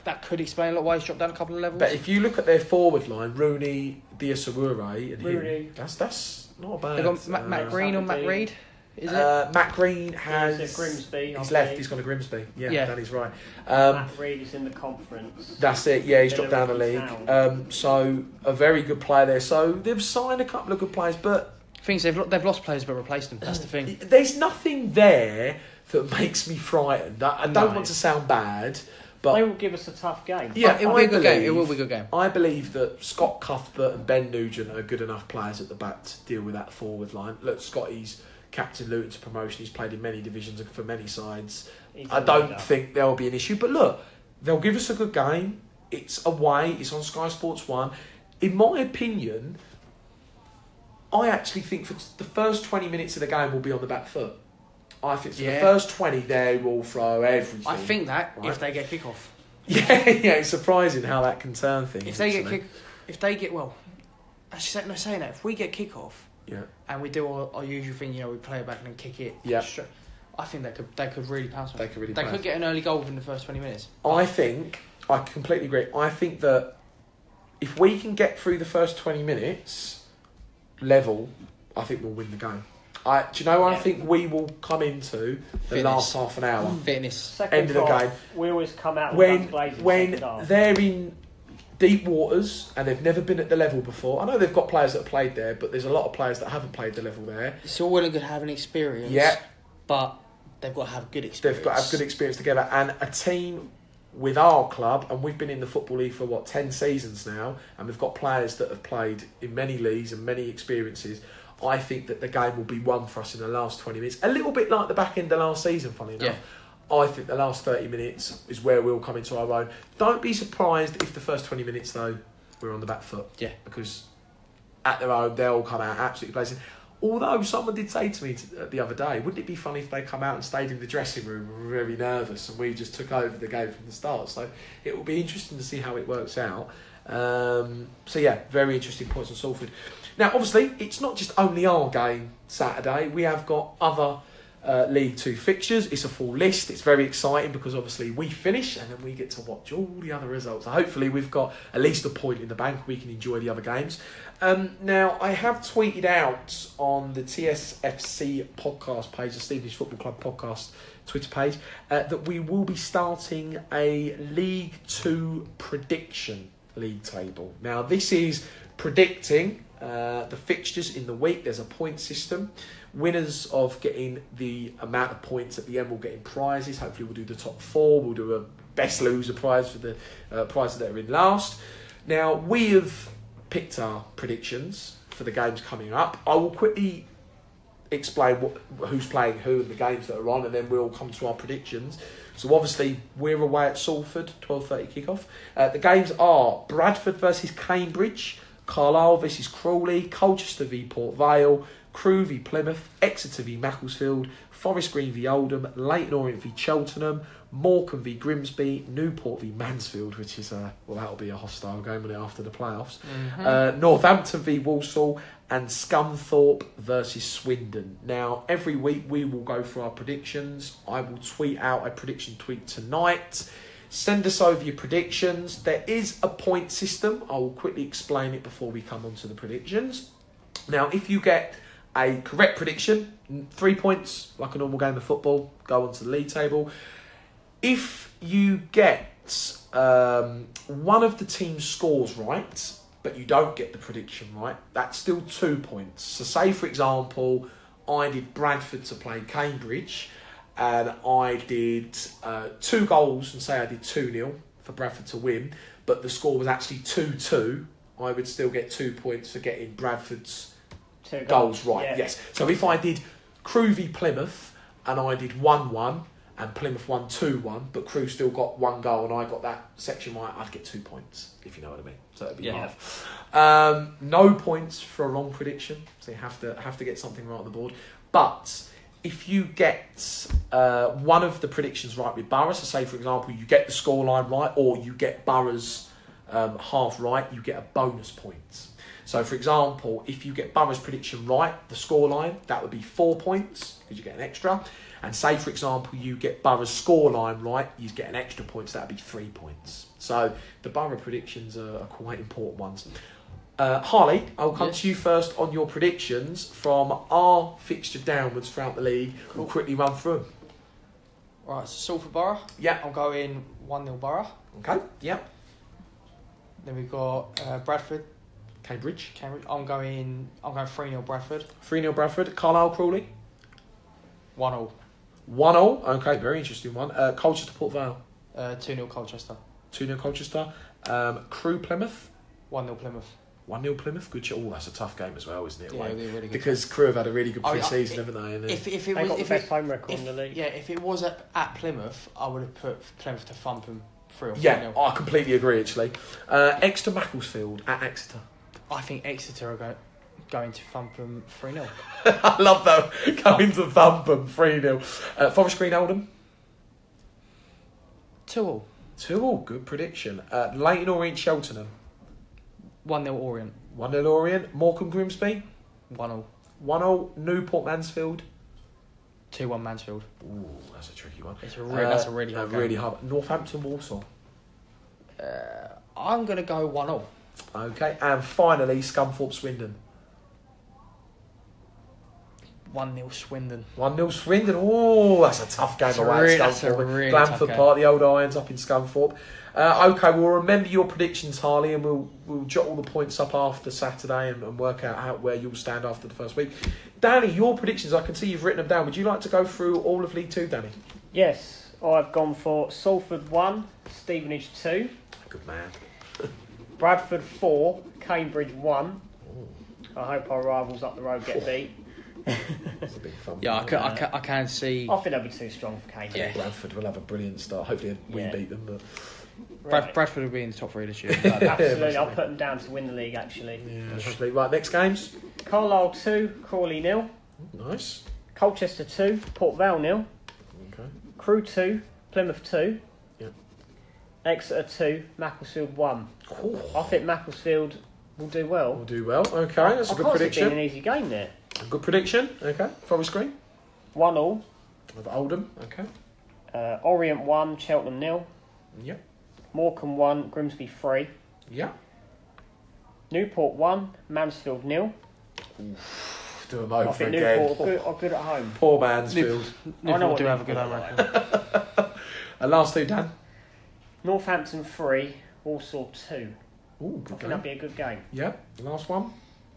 that could explain a lot why he's dropped down a couple of levels. But if you look at their forward line, Rooney, Diasawure, and him, that's not bad. They've got Matt Green or Matt Reed. Is it? Matt Green has Grimsby. He's left. He's gone to Grimsby. Yeah. Danny's right. Matt Reed is in the conference. That's it. Yeah, he's dropped down the league. So a very good player there. So they've signed a couple of good players, but things they've lost players but replaced them. That's the thing. There's nothing there that makes me frightened. I don't want to sound bad, but they will give us a tough game. Yeah, it will be a good game. It will be a good game. I believe that Scott Cuthbert and Ben Nugent are good enough players at the back to deal with that forward line. Look, Scotty's captain Luton to promotion. He's played in many divisions for many sides. I don't think there'll be an issue. But look, they'll give us a good game. It's away. It's on Sky Sports 1. In my opinion, I actually think for the first 20 minutes of the game will be on the back foot. I think for the first 20 they will throw everything. I think that if they get kick-off. Yeah, it's surprising how that can turn things. If they saying that, if we get kick-off, and we do our usual thing, we play it back and then kick it. Yeah. I think they could really pounce on it. They could get an early goal within the first 20 minutes. I completely agree. I think that if we can get through the first 20 minutes level, I think we'll win the game. I think we will come into the last half an hour. Fitness. End of the game. We always come out when they're in deep waters and they've never been at the level before. I know they've got players that have played there, but there's a lot of players that haven't played the level there. It's all well and good having experience. Yeah. But they've got to have good experience. They've got to have good experience together. And a team with our club, and we've been in the Football League for 10 seasons now, and we've got players that have played in many leagues and many experiences. I think that the game will be won for us in the last 20 minutes. A little bit like the back end of last season, funny enough. Yeah. I think the last 30 minutes is where we'll come into our own. Don't be surprised if the first 20 minutes, though, we're on the back foot. Yeah. Because at their own, they'll come out absolutely blazing. Although someone did say to me the other day, wouldn't it be funny if they come out and stayed in the dressing room and were very nervous and we just took over the game from the start? So it will be interesting to see how it works out. Very interesting points on Salford. Now, obviously, it's not just only our game Saturday. We have got other League 2 fixtures. It's a full list. It's very exciting because, obviously, we finish and then we get to watch all the other results. So hopefully, we've got at least a point in the bank. We can enjoy the other games. Now, I have tweeted out on the TSFC podcast page, the Stevenage Football Club podcast Twitter page, that we will be starting a League 2 prediction league table. Now, this is predicting the fixtures in the week. There's a point system. Winners of getting the amount of points at the end will get prizes. Hopefully we'll do the top 4. We'll do a best loser prize for the prizes that are in last. Now, we have picked our predictions for the games coming up. I will quickly explain who's playing who and the games that are on, and then we'll come to our predictions. So obviously we're away at Salford, 12:30 kickoff. The games are Bradford versus Cambridge, Carlisle versus Crawley, Colchester v Port Vale, Crewe v Plymouth, Exeter v Macclesfield, Forest Green v Oldham, Leyton Orient v Cheltenham, Morecambe v Grimsby, Newport v Mansfield, which is that'll be a hostile game on it after the playoffs. Northampton v Walsall, and Scunthorpe versus Swindon. Now, every week we will go through our predictions. I will tweet out a prediction tweet tonight. Send us over your predictions. There is a point system. I will quickly explain it before we come on to the predictions. Now, if you get a correct prediction, 3 points, like a normal game of football, go onto the league table. If you get one of the team's scores right, but you don't get the prediction right, that's still 2 points. So say, for example, I did Bradford to play Cambridge, and I did 2 goals, and say I did 2-0 for Bradford to win, but the score was actually 2-2, I would still get 2 points for getting Bradford's 2 goals right. Yeah. Yes. So if I did Crewe v Plymouth, and I did 1-1, and Plymouth won 2-1, but Crewe still got 1 goal and I got that section right, I'd get 2 points, if you know what I mean. So it'd be half. No points for a wrong prediction, so you have to get something right on the board. But if you get one of the predictions right with Borough, so say, for example, you get the scoreline right, or you get Borough's half right, you get a bonus point. So, for example, if you get Borough's prediction right, the scoreline, that would be 4 points, because you get an extra. And say, for example, you get Borough's scoreline right, you get an extra point, so that would be 3 points. So the Borough predictions are quite important ones. Harley, I'll come to you first on your predictions from our fixture downwards throughout the league. Cool. We'll quickly run through them. Right, so Salford Borough. Yeah. I'm going 1-0 Borough. Okay, yeah. Then we've got Bradford. Cambridge. I'm going 3-0 Bradford. 3-0 Bradford. Carlisle Crawley. 1-0. 1-0. Okay, very interesting one. Colchester Port Vale. 2-0 Colchester. 2-0 Colchester. Crewe Plymouth. 1-0 Plymouth. 1-0 Plymouth. Good. Oh, that's a tough game as well, isn't it? Yeah, really good. Because Crewe have had a really good pre-season, haven't they? And if it they was, got the best home record in the league. Yeah, if it was at Plymouth, I would have put Plymouth to thump them 3 or 4-0. Yeah, I completely agree, actually. Exeter Macclesfield at Exeter. I think Exeter are going to thump them 3-0. I love that. Going to thump them 3-0. Forest Green Oldham. 2-0. 2-0, good prediction. Leyton Orient Cheltenham. 1-0 Orient. 1-0 Orient. Morecambe Grimsby. 1-0. 1-0 Newport Mansfield. 2-1 Mansfield. Ooh, that's a tricky one. That's a really hard game. Really hard. Northampton Walsall. I'm going to go 1-0. Okay, and finally Scunthorpe Swindon. 1-0 Swindon. 1-0 Swindon. Oh, that's a tough game away at Scunthorpe. Glanford Park, the old Irons up in Scunthorpe. Okay, we'll remember your predictions, Harley, and we'll jot all the points up after Saturday and work out where you'll stand after the first week. Danny, your predictions, I can see you've written them down. Would you like to go through all of League 2, Danny? Yes, I've gone for Salford 1, Stevenage 2. Good man. Bradford 4, Cambridge 1. I hope our rivals up the road get beat. That's a big fun. Yeah, I can see. I think they'll be too strong for Cambridge. Yeah. Bradford will have a brilliant start. Hopefully we beat them. But Right. Bradford will be in the top 3 this year. Absolutely, I'll put them down to win the league, actually. Yeah, right, next games. Carlisle 2, Crawley 0. Nice. Colchester 2, Port Vale 0. Okay. Crewe 2, Plymouth 2. Yep. Exeter 2, Macclesfield 1. Ooh. I think Macclesfield will do well. We'll do well. Okay, that's a good I prediction. can't see it being an easy game there. Good prediction. Okay. Forest Green. 1-1. Of Oldham. Okay. Orient 1, Cheltenham 0. Yep. Morecambe 1, Grimsby 3. Yeah. Newport 1, Mansfield 0. Do them I over think again. Newport are good at home. Poor Mansfield. Newport do have a good home record. Last 2, Dan. Northampton 3, Walsall 2. Ooh, I good think game. that'd be a good game. Yeah. Last one.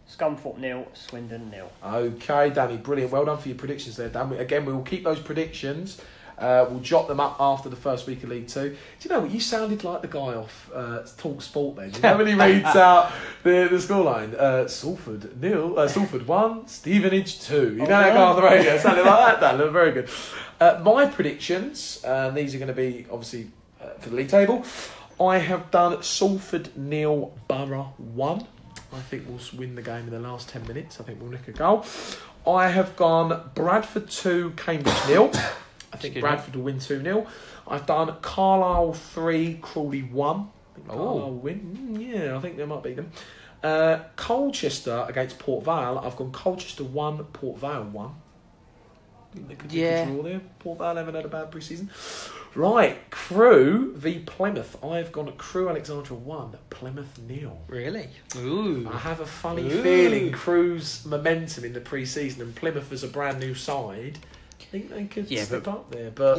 Scunthorpe 0, Swindon 0. Okay, Danny, brilliant. Well done for your predictions there, Dan. Again, we will keep those predictions. We'll jot them up after the first week of League 2. Do you know what? You sounded like the guy off Talk Sport then. You know when he reads out the scoreline? Salford 0, Salford 1, Stevenage 2. You know that guy on the radio? Sounded like that, Dan. Looked very good. My predictions, these are going to be, obviously, for the league table. I have done Salford 0, Borough 1. I think we'll win the game in the last 10 minutes. I think we'll nick a goal. I have gone Bradford 2, Cambridge 0. I think Bradford will win 2-0. I've done Carlisle 3, Crawley 1. I think Carlisle will win. Yeah, I think they might beat them. Colchester against Port Vale. I've gone Colchester 1, Port Vale 1. I think they could make a draw there. Port Vale haven't had a bad pre-season. Right, Crewe v Plymouth. I've gone Crewe Alexandra 1, Plymouth 0. Really? Ooh. I have a funny feeling Crewe's momentum in the pre-season and Plymouth as a brand new side, I think they could step up there. But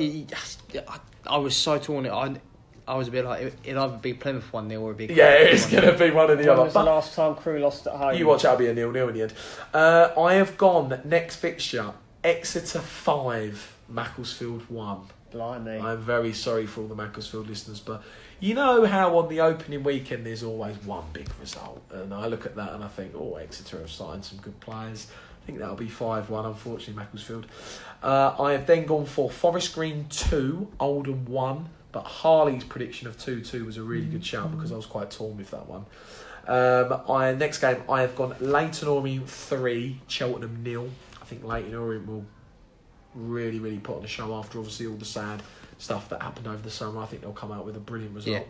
I was so torn. I was a bit like, it'll either be Plymouth 1-0 or a big. Yeah, it's going to be one or the other. When was the last time Crewe lost at home? You watch, that'll be a 0-0 in the end. I have gone next fixture, Exeter 5, Macclesfield 1. Blimey. I'm very sorry for all the Macclesfield listeners, but you know how on the opening weekend there's always one big result, and I look at that and I think, Exeter have signed some good players. I think that'll be 5-1, unfortunately, Macclesfield. I have then gone for Forest Green 2, Oldham 1, but Harley's prediction of 2-2 was a really good shout because I was quite torn with that one. Next game, I have gone Leyton Orient 3, Cheltenham 0. I think Leyton Orient will really, really put on a show after obviously all the sad stuff that happened over the summer. I think they'll come out with a brilliant result.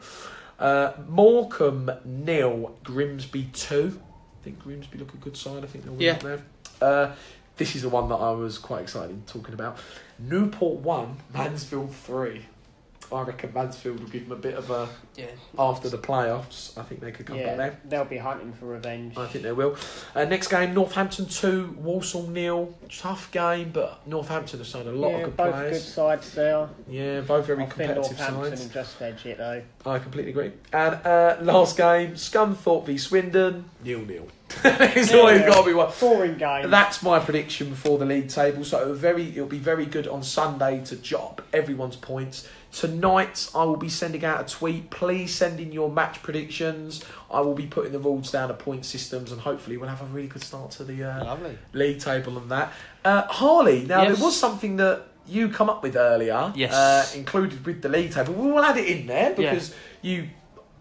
Morecambe 0, Grimsby 2. I think Grimsby look a good side. I think they'll win there. This is the one that I was quite excited talking about. Newport 1, Mansfield 3. I reckon Mansfield will give them a bit of a... After the playoffs, I think they could come back there. They'll be hunting for revenge. I think they will. Next game, Northampton 2, Walsall 0. Tough game, but Northampton have signed a lot of good players. Both good sides there. Yeah, both very competitive sides. Northampton sides. will just edge it, though. I completely agree. And last game, Scunthorpe v Swindon, 0-0. It's always got to be one. Boring game. That's my prediction before the league table. So it'll be very good on Sunday to jot up everyone's points. Tonight, I will be sending out a tweet. Please send in your match predictions. I will be putting the rules down to point systems, and hopefully we'll have a really good start to the league table and that. Harley, now there was something that you come up with earlier, included with the league table. We will add it in there because you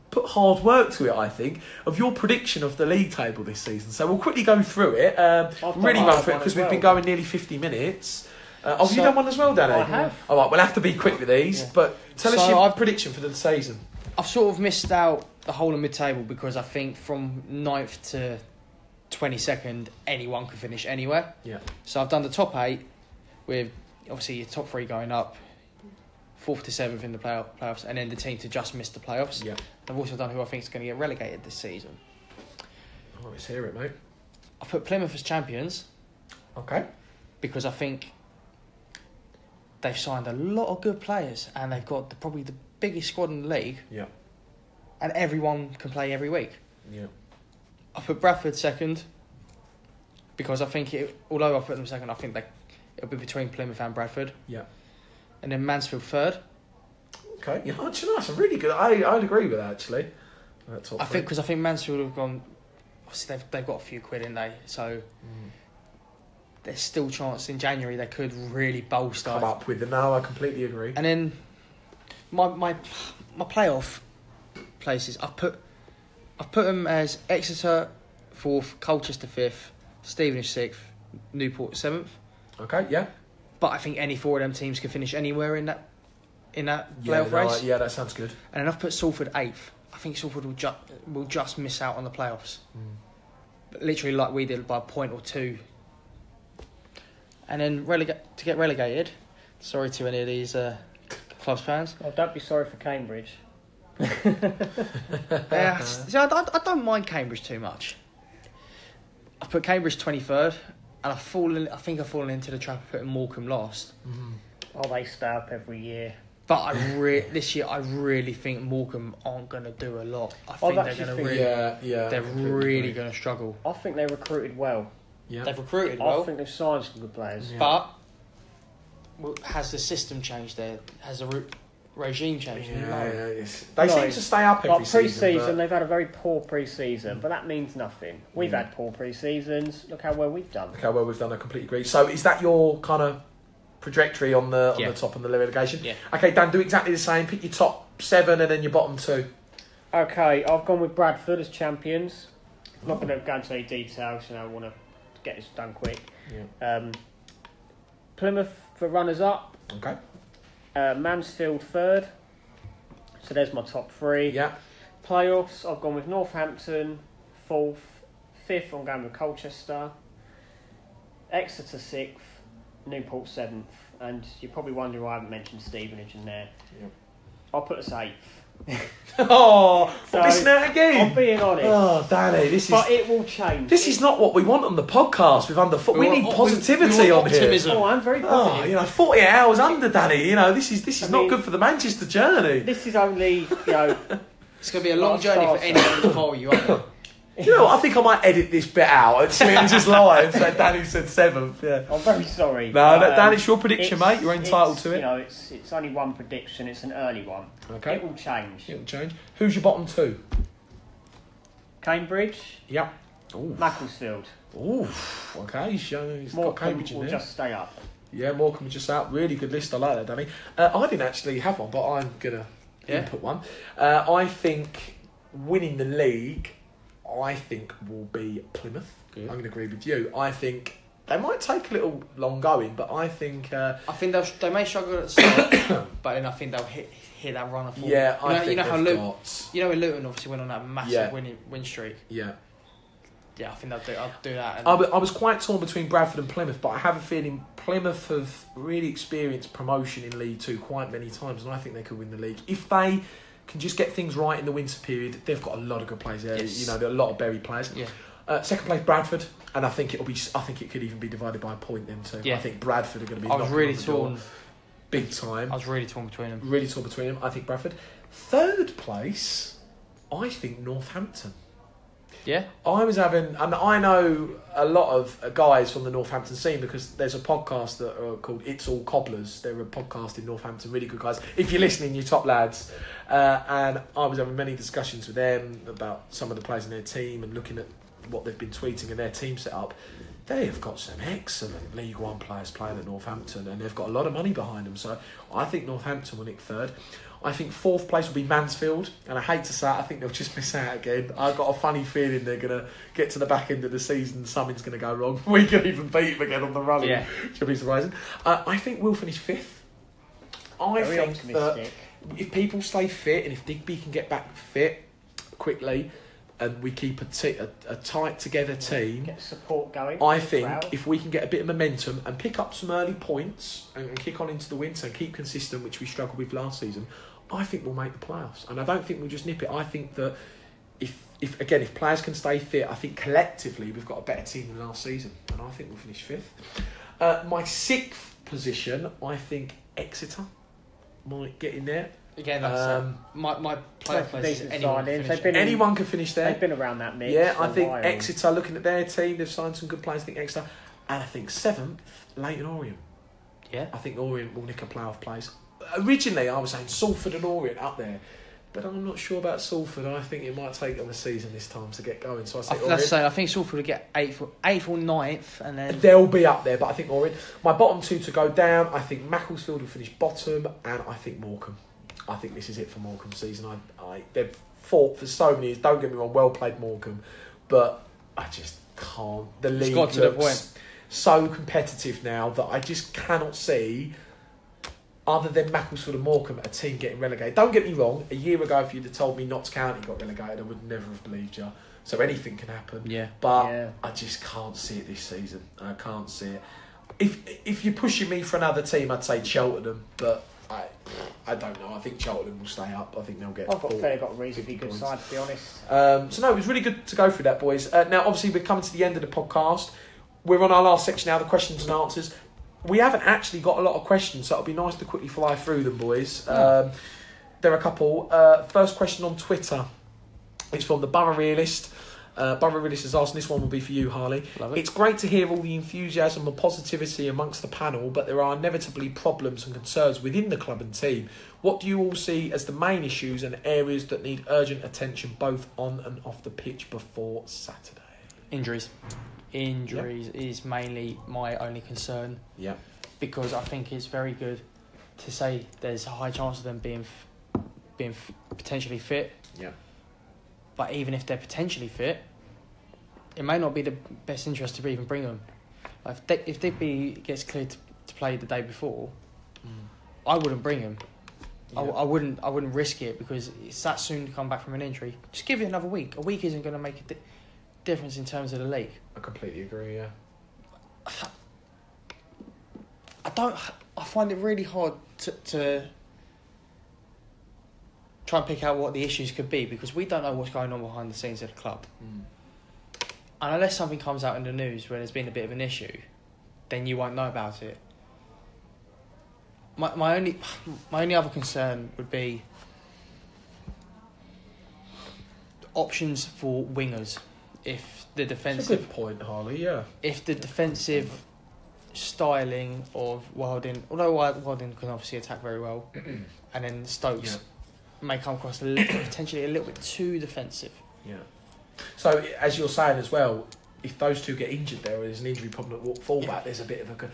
put hard work to it, I think, of your prediction of the league table this season. So we'll quickly go through it, really run through it, because we've been going nearly 50 minutes. Have you done one as well, Danny? I have. All right, we'll have to be quick with these, but tell us your prediction for the season. I've sort of missed out the whole of mid-table because I think from 9th to 22nd, anyone can finish anywhere. Yeah. So I've done the top 8 with, obviously, your top 3 going up, 4th to 7th in the playoffs, and then the team to just miss the playoffs. Yeah. I've also done who I think is going to get relegated this season. Oh, let's hear it, mate. I've put Plymouth as champions. Okay. Because I think they've signed a lot of good players and they've got probably the biggest squad in the league. Yeah. And everyone can play every week. Yeah. I put Bradford second because I think, although I put them second, I think it'll be between Plymouth and Bradford. Yeah. And then Mansfield third. Okay. Yeah, that's a really good. I'd agree with that, actually. I think Mansfield have gone. Obviously, they've got a few quid in they, so there's still chance in January they could really bolster. Come up with the no. I completely agree. And then my playoff places, I've put them as Exeter 4th, Colchester 5th, Stevenage 6th, Newport 7th. Okay, yeah. But I think any 4 of them teams can finish anywhere in that playoff race. Yeah, that sounds good. And then I've put Salford 8th. I think Salford will just miss out on the playoffs. Literally like we did by a point or 2. And then to get relegated, sorry to any of these clubs fans. Oh, don't be sorry for Cambridge. Yeah, see, I don't mind Cambridge too much. I've put Cambridge 23rd, and I think I've fallen into the trap of putting Morecambe last. Oh, they stay up every year. But this year, I really think Morecambe aren't going to do a lot. I think they're going to they're really going to struggle. I think they recruited well. Yeah. They've recruited well. I think they've signed some good players. Yeah. But has the system changed there? Has the regime changed? They seem to stay up every season. Pre-season, they've had a very poor pre-season, but that means nothing. We've had poor pre-seasons. Look how well we've done. I completely agree. So is that your kind of trajectory on the top and the relegation? Yeah. Okay, Dan, do exactly the same. Pick your top 7 and then your bottom 2. Okay, I've gone with Bradford as champions. I'm not going to go into any details, I want to get this done quick. Yeah. Plymouth for runners-up. Okay. Mansfield third. So there's my top 3. Yeah. Playoffs, I've gone with Northampton 4th. 5th, I'm going with Colchester. Exeter 6th. Newport 7th. And you're probably wondering why I haven't mentioned Stevenage in there. Yeah. I'll put us 8th. Oh, So, listen to it again. I'm being honest. Oh, Danny, But it will change. This is not what we want on the podcast with Underfoot. We need positivity on optimism. here. Oh, I'm very positive. Oh, 48 hours under, Danny. This is not good for the Manchester journey. This is only, It's going to be a long journey for anyone to follow you, aren't it? I think I might edit this bit out and just lie and say Danny said 7th. Yeah. I'm very sorry. No, Dan, it's your prediction, mate. You're entitled to it. It's only one prediction. It's an early one. Okay. It will change. It'll change. Who's your bottom 2? Cambridge. Yep. Ooh. Macclesfield. Ooh. Okay. He's got Morecambe Cambridge in will there. just stay up. Yeah, Morecambe just out. Really good list. I like that, Danny. I didn't actually have one, but I'm gonna input one. I think winning the league, I think, will be Plymouth. Good. I'm going to agree with you. I think they might take a little long going, but I think... I think they may struggle at the start, but then I think they'll hit that run of form. Yeah, I think they've got... when Luton obviously went on that massive win streak. Yeah. Yeah, I think I'll do that. And I was quite torn between Bradford and Plymouth, but I have a feeling Plymouth have really experienced promotion in League 2 quite many times, and I think they could win the league. If they can just get things right in the winter period, they've got a lot of good players there. Yes. There are a lot of Bury players. Yeah. Second place Bradford, and I think it could even be divided by a point then too. Yeah. I think Bradford are going to be. I was really torn, big time. I was really torn between them. Really torn between them. I think Bradford. Third place, I think Northampton. Yeah. I know a lot of guys from the Northampton scene because there's a podcast that are called It's All Cobblers. They're a podcast in Northampton, really good guys. If you're listening, you top lads. And I was having many discussions with them about some of the players in their team and looking at what they've been tweeting and their team set up. They have got some excellent League One players playing at Northampton, and they've got a lot of money behind them. So I think Northampton will nick third. I think fourth place will be Mansfield, and I hate to say it, I think they'll just miss out again. I've got a funny feeling they're going to get to the back end of the season, something's going to go wrong. We could even beat them again on the run, which would be surprising. I think we'll finish fifth. I think that if people stay fit, and if Digby can get back fit quickly, and we keep a tight together team, get support going. I think if we can get a bit of momentum and pick up some early points and kick on into the winter and keep consistent, which we struggled with last season, I think we'll make the playoffs. And I don't think we'll just nip it. I think that if players can stay fit, I think collectively we've got a better team than last season, and I think we'll finish fifth. My sixth position, I think Exeter might get in there. Again, that's my player place. Anyone can finish there. They've been around that mix. Yeah, I think Exeter, looking at their team, they've signed some good players. I think Exeter, and I think seventh, Leyton Orient. Yeah, I think Orient will nick a playoff place. Originally, I was saying Salford and Orient up there, but I'm not sure about Salford. I think it might take them a season this time to get going. So I say Orient. I think Salford will get eighth or 9th, and then they'll be up there. But I think Orient. My bottom two to go down. I think Macclesfield will finish bottom, and I think Morecambe. I think this is it for Morecambe's season. They've fought for so many years. Don't get me wrong, well played Morecambe, but I just can't. The league looks so competitive now that I just cannot see, other than Macclesfield and Morecambe, a team getting relegated. Don't get me wrong, a year ago if you'd have told me Notts County got relegated, I would never have believed you. So anything can happen. Yeah. But I just can't see it this season. I can't see it. If you're pushing me for another team, I'd say Cheltenham, but I don't know. I think Cheltenham will stay up. I think they'll get. I've got a reasonably good side, to be honest. So no, it was really good to go through that, boys. Now, obviously, we're coming to the end of the podcast. We're on our last section now, the questions and answers. We haven't actually got a lot of questions, so it'll be nice to quickly fly through them, boys. There are a couple. First question on Twitter. It's from the Borough Realist. Borough Realist has asked, and this one will be for you, Harley. Love it. It's great to hear all the enthusiasm and positivity amongst the panel, but there are inevitably problems and concerns within the club and team. What do you all see as the main issues and areas that need urgent attention both on and off the pitch before Saturday? Injuries is mainly my only concern. Yeah. Because I think it's very good to say there's a high chance of them being potentially fit. Yeah. But even if they're potentially fit, it may not be the best interest to even bring him. If Digby gets cleared to play the day before, I wouldn't bring him. Yeah. I wouldn't risk it because it's that soon to come back from an injury. Just give it another week. A week isn't going to make a difference in terms of the league. I completely agree. Yeah. I find it really hard to try and pick out what the issues could be because we don't know what's going on behind the scenes of the club. And unless something comes out in the news where there's been a bit of an issue, then you won't know about it. My only other concern would be options for wingers. If the defensive... That's a good point, Harley, yeah. If the defensive styling of Wilding, although Wilding can obviously attack very well, and then Stokes may come across potentially a little bit too defensive. Yeah. So, as you're saying as well, if those two get injured there, or there's an injury problem at fullback, there's a bit of a...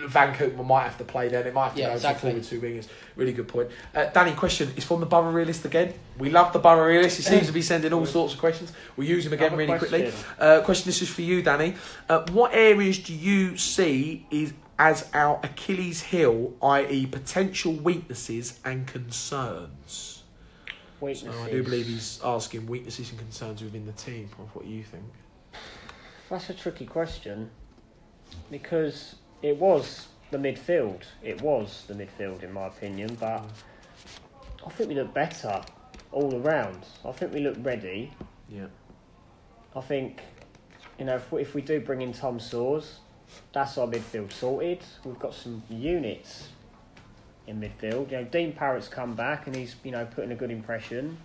Van Koopman might have to play then. It might have to go to forward two wingers. Really good point. Danny, question is from the Borough Realist again. We love the Borough Realist. He seems to be sending all sorts of questions. We'll use him again really quickly. Question, this is for you, Danny. What areas do you see as our Achilles heel, i.e. potential weaknesses and concerns? Weaknesses. So I do believe he's asking weaknesses and concerns within the team. What do you think? That's a tricky question because it was the midfield. It was the midfield, in my opinion, but I think we look better all around. I think we look ready. Yeah. I think, if we do bring in Tom Sawers, that's our midfield sorted. We've got some units in midfield. Dean Parrott's come back and he's, putting a good impression.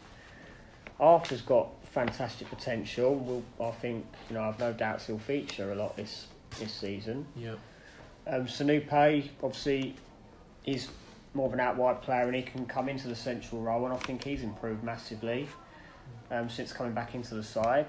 Arthur's got fantastic potential. I think, I've no doubts he'll feature a lot this season. Yeah. Sanupe, obviously, is more of an out-wide player and he can come into the central role, and I think he's improved massively since coming back into the side.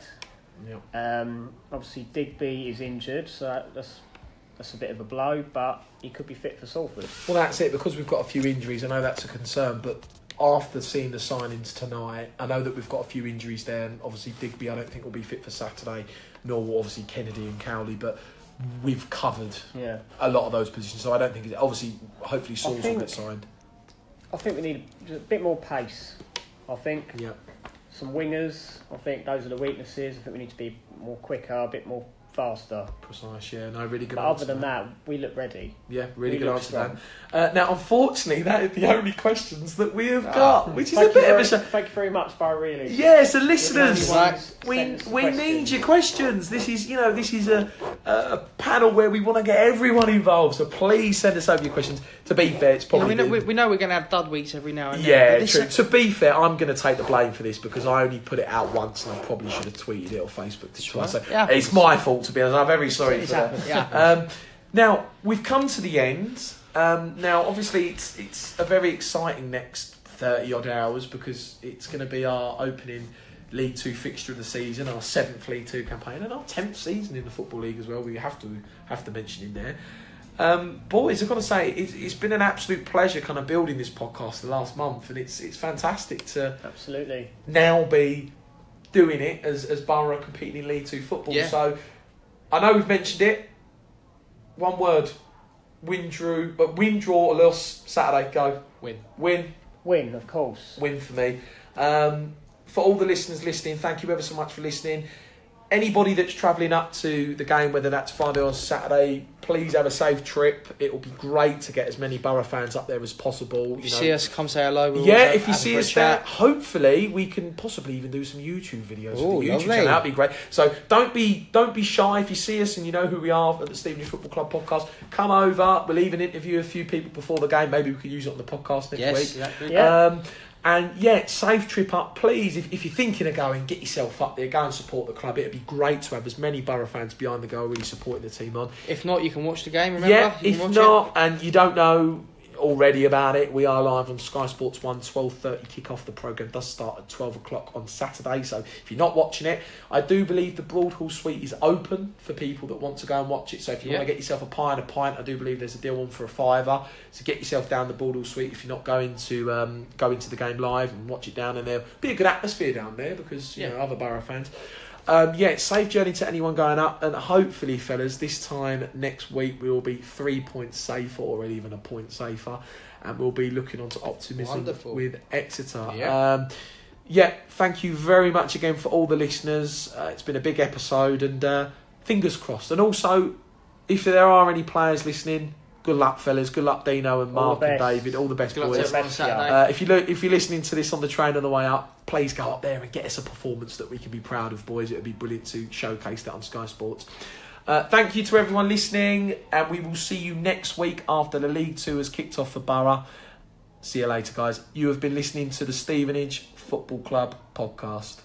Yeah. Obviously, Digby is injured, so that's a bit of a blow, but he could be fit for Salford. Well, that's it, because we've got a few injuries. I know that's a concern, but after seeing the signings tonight, I know that we've got a few injuries there, and obviously Digby I don't think will be fit for Saturday, nor will obviously Kennedy and Cowley, but we've covered a lot of those positions, so I don't think obviously hopefully Sauls will get signed. I think we need a bit more pace. I think some wingers, I think those are the weaknesses. I think we need to be more quicker, a bit more faster. Precise, no, really good but answer. Other than that, we look ready. Yeah, really good answer, Dan. Now, unfortunately, that is the only questions that we have got, which is a bit of a shame. Thank you very much, Borough Realist. Yeah, so listeners, we need your questions. This is, a panel where we want to get everyone involved, so please send us over your questions. To be fair, it's probably... we know we're going to have dud weeks every now and then. Yeah, true. To be fair, I'm going to take the blame for this because I only put it out once and I probably should have tweeted it or Facebooked it twice. So it's my fault, to be honest. I'm very sorry for that. Yeah. Now, we've come to the end. Now, obviously, it's a very exciting next 30-odd hours because it's going to be our opening League 2 fixture of the season, our 7th League 2 campaign, and our 10th season in the Football League as well. We have to mention in there. Boys, I've got to say, it's been an absolute pleasure kind of building this podcast the last month, and it's fantastic to absolutely now be doing it as Borough competing in League 2 football. Yeah. So, I know we've mentioned it. One word: win, draw, or loss. Saturday, go. Win, of course. Win for me. For all the listeners listening, thank you ever so much for listening. Anybody that's travelling up to the game, whether that's Friday or Saturday, please have a safe trip. It will be great to get as many Borough fans up there as possible. If you see us, come say hello. If you see us there, hopefully we can possibly even do some YouTube videos for the YouTube channel. That'd be great. So don't be shy. If you see us and you know who we are at the Stevenage Football Club podcast, come over. We'll even interview a few people before the game. Maybe we could use it on the podcast next week. Exactly. Yeah. And safe trip up, please. If you're thinking of going, get yourself up there, go and support the club. It'd be great to have as many Borough fans behind the goal, really supporting the team on. If not, you can watch the game, remember? Yeah, if not, and you don't know already about it, we are live on Sky Sports 1, 12:30 kick-off. The programme does start at 12 o'clock on Saturday, so if you're not watching it, I do believe the Broadhall Suite is open for people that want to go and watch it, so if you want to get yourself a pie and a pint, I do believe there's a deal on for £5, so get yourself down the Broadhall Suite if you're not going to go into the game live and watch it down, and there'll be a good atmosphere down there because, you know, other Borough fans. Safe journey to anyone going up, and hopefully, fellas, this time next week we will be 3 points safer, or even a point safer, and we'll be looking on to optimism with Exeter. Thank you very much again for all the listeners. It's been a big episode, and fingers crossed. And also, if there are any players listening, good luck, fellas. Good luck, Dino and Mark and David. All the best, boys. If you're listening to this on the train on the way up, please go up there and get us a performance that we can be proud of, boys. It would be brilliant to showcase that on Sky Sports. Thank you to everyone listening, and we will see you next week after the League 2 has kicked off for Borough. See you later, guys. You have been listening to the Stevenage Football Club podcast.